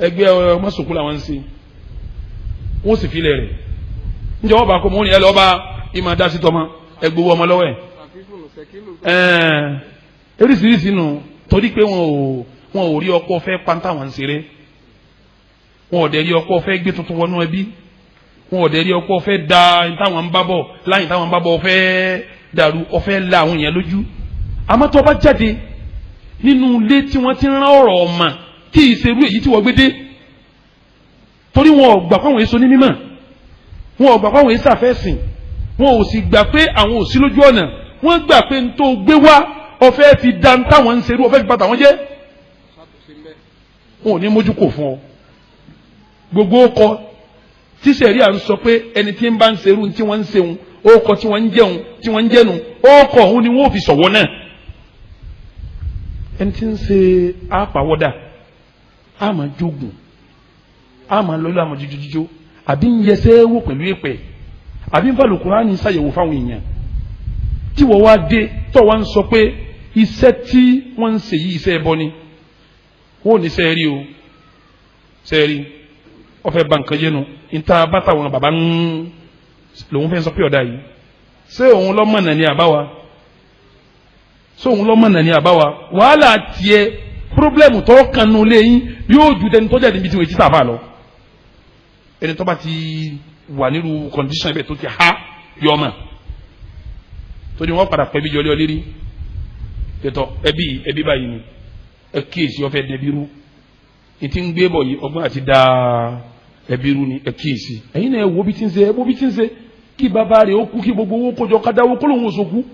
ẹgbẹ́ ọmọ sòkú làwọn ń ṣe wọ́n sì fílẹ̀ rẹ̀ njẹ́ wọ́n bá kó mọ́ ní ẹ lọ́ba ìmọ̀ dá sí tọmọ ẹgbẹ́ ọmọ lọ́wọ́ ẹ̀ eríṣiríṣi nù torí pé wọn ò rí ọkọ fẹ́ pátá wọn ṣeré wọn ò dẹ̀ rí ọkọ fẹ́ gbé tuntun wọnú ẹbí wọn ò dẹ̀ rí ọkọ fẹ́ da táwọn ń bá bọ̀ láyìn táwọn ń bá bọ̀ fẹ́ dàrú ọfẹ́ la àwọn yẹn lójú àmọ́ tó bá jáde nínú ilé tí wọ́n ti rán ọ̀rọ̀ ọ̀mà tí ìṣerú èyí tí wọ́n gbé dé torí wọn ò gbà fáwọn èso ní mímọ́ wọn ò gbà fáwọn èso àfẹ́sìn wọn ò sì gbà pé àwọn ò sí lójú ọ̀nà wọ́n gbà pé n tó gbé wá ọfẹ́ fi da táwọn ń ṣerú ọfẹ́ fi bàtà wọn jẹ́ wọn ò ní mójú kò fún ọ gbogbo ọkọ tí sẹ̀ríà ń sọ pé ẹni tí ń bá ń ṣerú tí wọ́n ń ṣeun ọkọ tí wọ́n ń jẹun tí wọ́n ń jẹnu ọkọ òun ni wọ́n fi sọ̀wọ́ náà ẹni tí ń ṣe àpàwọ́dà àmà jogun àmà lọ́lọ́ àmà jíjójíjó àbí ń yẹsẹ́ wò pẹ̀lú èpè àbí ń fàlù Kùránì ṣàyẹ̀wò fáwọn èèyàn tí wọ́n wá dé tó wá ń sọ pé iṣẹ́ tí wọ́n ń ṣe yìí iṣẹ́ ẹbọ ni wọ́n ò ní sẹ́ẹ̀rí o sẹ́ẹ̀rí ọ̀fẹ́ bàǹkan jẹ́nu níta bàtà wọn bàbá ń lòun fẹ́ sọ pé ọ̀dà yìí ṣé òun lọ́mọ̀nà ni àbáwa sóhun lọ́mọ̀nà ní àbáwa wàhálà tiẹ̀ pírọ́blẹ́mù tó kanu léyìn yóò ju tẹni tó jáde níbi tí wọ́n ti sàfà lọ ẹni tó bá ti wà nírú condition ibẹ̀ tó ti há yọmọ tó ní wọ́n padà pẹ́ bí jọlé ọ lérí tètò ẹbí báyìí ni ẹ kíyèsí ọ̀fẹ́ dẹbi rú ìtì ń gbé bọ̀ yìí ọgbọ́n àti dáa ẹbí rú ni ẹ kíyèsí ẹ̀yin náà wo bí ti ń ṣe ẹ wo bí ti ń ṣe kí bàbá rẹ̀ ó kú kí gbogbo owó kójọ kádáwó kó lóun oṣù kú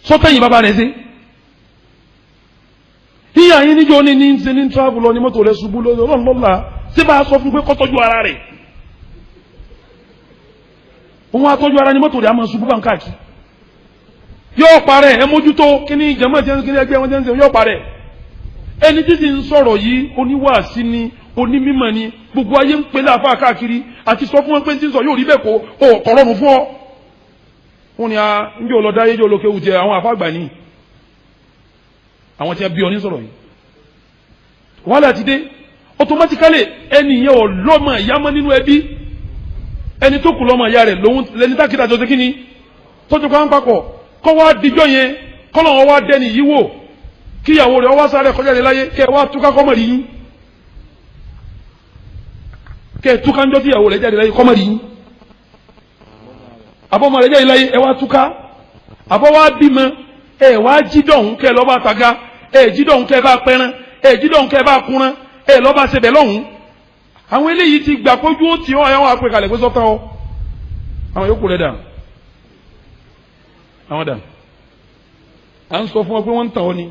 sọ́tẹ̀yìn bàbá rẹ̀ ṣe. yíyá yín níjọ́ ní ṣe ní travel lọ ní mọ́tò rẹ̀ ṣubú lọ́la ṣé bá a sọ fún pé kó tọ́jú ara rẹ̀ òun á tọ́jú ara ní mọ́tò rẹ̀ á máa ṣubú bá ń káàkiri yóò parẹ́ ẹ mójútó kíní jẹ́mọ́ tí kíní ẹgbẹ́ wọn jẹ́ ń ṣe yóò parẹ́ ẹni tí sì ń sọ̀rọ̀ yìí oníwàásí ni onímímọ̀ ni gbogbo ayé ń pè láàfáà káàkiri àti sọ fún wọn pé ń tí ń sọ yóò rí bẹ́ẹ̀ kó kọ̀rọ̀rùn fún ọ. wọn ni a ń jẹ́ ọlọ́dá ayé jẹ́ olókèwù jẹ àwọn àfáàgbà ní àwọn tí a bí ọ ní sọ̀rọ̀ yìí. wàhálà ti dé automatically ẹni yẹn ò lọ́mọ ìyá mọ́ nínú ẹbí ẹni tó kù lọ́mọ ìyá rẹ̀ lòun lẹni tákìtà jọ sí kíni tọ́jú ká ń papọ̀ kọ́ wá dijọ́ yẹn kọ́lọ́ wọn wá dẹni yìí wò kíyàwó rẹ̀ wá sáré kọjá lé láyé kẹ́ wá túká kọ́mọ̀rì yín kẹ́ túká ńjọ́ tíyàwó rẹ̀ jáde láyé kọ́mọ̀rì yín àbọ̀mọ̀ rẹ̀ jáde láyé ẹ wá túká àbọ̀ wá bímọ ẹ wá jídọ̀hún kẹ́ lọ́ba tàga ẹ jídọ̀hún kẹ́ bá pẹ́rán ẹ jídọ̀hún kẹ́ bá kúnrán ẹ lọ́ba ṣẹbẹ̀ lọ́hún àwọn eléyìí ti gbà kójú ó tì ọ́ àwọn àpèkalẹ̀ pé sọ́tàn ọ́ àwọn yòókù rẹ̀ dà àwọn dà à ń sọ fún ọ pé wọ́n ń tàn ọ́ ni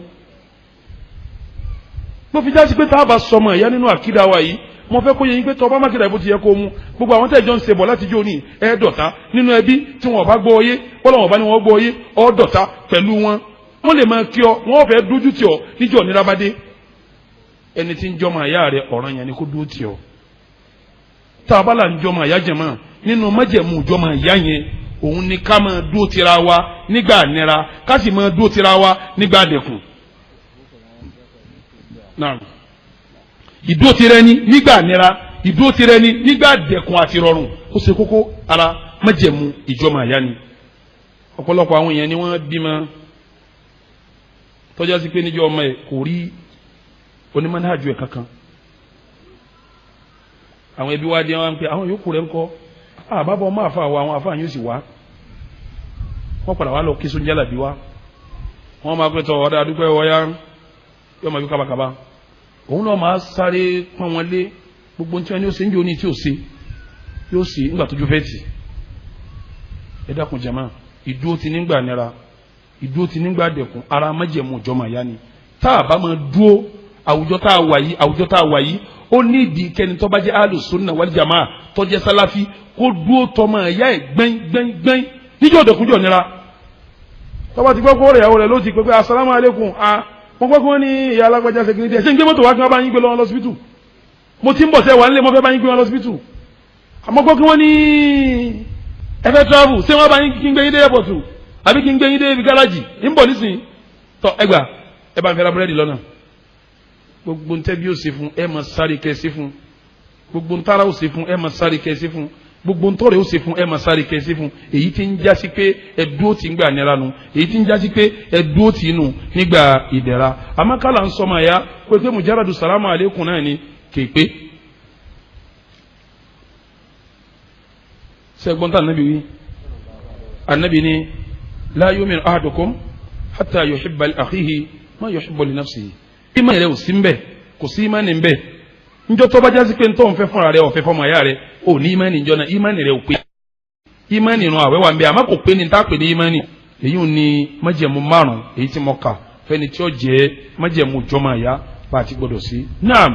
ló fi jásí pé tá a bá sọmọ ìyá nínú àkídà wa yìí mo fẹ́ kó yẹ yín pé tọba mákìdá ìbò ti yẹ kó mu gbogbo àwọn tẹ̀jọ́ ń ṣe bọ̀ láti jó ní ẹ̀ẹ́dọ̀ta nínú ẹbí tí wọn bá gbọ́ ọyé bọ́lá wọn bá ní wọn gbọ́ ọyé ọ̀ọ́dọ̀ta pẹ̀lú wọn wọ́n lè máa kí ọ wọ́n fẹ́ dójú tì ọ níjọ́ nírabadé ẹni tí ń jọmọ àyá rẹ ọ̀ràn yẹn ni kó dúró tì ọ tá a bá là ń jọmọ àyá jẹ̀mọ́ nínú májẹ̀mú jọmọ àyá yẹn òun ni ká máa dúró tira wa nígbà nira ká sì máa dúró tira wa nígbà dẹkùn. ìdúró tirẹ̀ ni nígbà nira ìdúró tirẹ̀ ni nígbà dẹkùn àti rọrùn ó ṣe kókó ara májẹ̀mú ìjọmọ àyá ni. ọ̀pọ̀lọpọ̀ àwọn èèyàn ni wọ́n bímọ tọ́já sí pé níjọ́ ọmọ ẹ̀ kò rí onímọ̀nájú ẹ̀ kankan. àwọn ẹbí wa dé wọn pé àwọn yòókù rẹ̀ ń kọ́ àbábọ̀ ọmọ àfa àwọn àfa yóò sì wá wọ́n padà wá lọ kí sóúnjẹ́ làbí wá wọ́n máa pẹ́ tọ́ ọ̀dà àdúgbò ọ̀yá yóò máa fi kábàkábà òun náà máa sáré pọ́n wọn lé gbogbo tí wọ́n ní ó ṣe ń jẹ́ oní tí ó ṣe yóò ṣe nígbà tójú fẹ́ tì ẹ dákun jàmá ìdúró ti nígbà nira ìdúró ti nígbà dẹ̀kun ara májẹ̀mú ìjọmọ̀ àyá ni tá a bá máa dúró àwùjọ tá a wà yìí ó ní ìdí kẹni tó bá jẹ́ alùsùnnà wal jamaa tó jẹ́ sálàfí kó dúró tọmọ ẹ̀yà ẹ̀ gbẹ́ngbẹ́ngbẹ́ng níjọ́ òdòkúnjọ́ nira tọ́ba ti gbọ́kọ́ rẹ̀ ìyàwó rẹ̀ ló ti pé asalamu aleykum mo gbọ́ kí wọ́n ní ìyá alágbájá ṣe kìíní díẹ̀ ṣé ń gbé mọ́tò wá kí wọ́n bá yín gbé lọ́wọ́ lọ́sibítù mo ti ń bọ̀ sẹ́ wà nílé mo fẹ́ bá yín gbé wọn lọ́sibítù àmọ́ gbọ́ kí wọ́n ní ẹ fẹ́ travel ṣé wọ́n bá yín kí ń gbé yín dé airport àbí kí ń gbé yín dé ibi gáràjì ń bọ̀ nísìnyí tọ́ ẹgbà ẹ bá ń fẹ́ ra búrẹ́dì lọ́nà gbogbo ntẹ́ bí ó ṣe fún ẹ máa sáré kẹ́ ṣe fún gbogbo ntara ó ṣe fún ẹ máa sáré kẹ́ ṣe fún gbogbo ntọ́rẹ̀ ó ṣe fún ẹ máa sáré kẹ́ ṣe fún èyí tí ń jásí pé ẹdúró tí ń gbà nira nu èyí tí ń jásí pé ẹdúró tí nù nígbà ìdẹ̀ra amákàlà ń sọmọ ẹ̀yà pé mujaradu salamu aleykum náà ni kéèpé sẹ́gbọ́n tá ànábì wí ànábì ni la yu'minu ahadukum hatta yuhibba li akhihi ma yuhibbu li nafsihi ìmánì rẹ̀ ò sí mbẹ̀ kò sí ìmánì mbẹ̀ njọ́ tó bá jásí pé ntọ́ nfẹ́ fúnra rẹ̀ ọ̀fẹ́ fọmọ ẹ̀yà rẹ̀ ò ní ìmánì njọ́ náà ìmánì rẹ̀ ò pé ìmánì nù àwẹ̀ wà mbẹ̀ àmọ́ kò pé ní tá a pè ní ìmánì èyí ò ní májẹ̀mú márùn èyí tí mo kà fẹ́ni tí ó jẹ́ májẹ̀mú jọmọ ẹ̀yà bá a ti gbọdọ̀ sí. naam.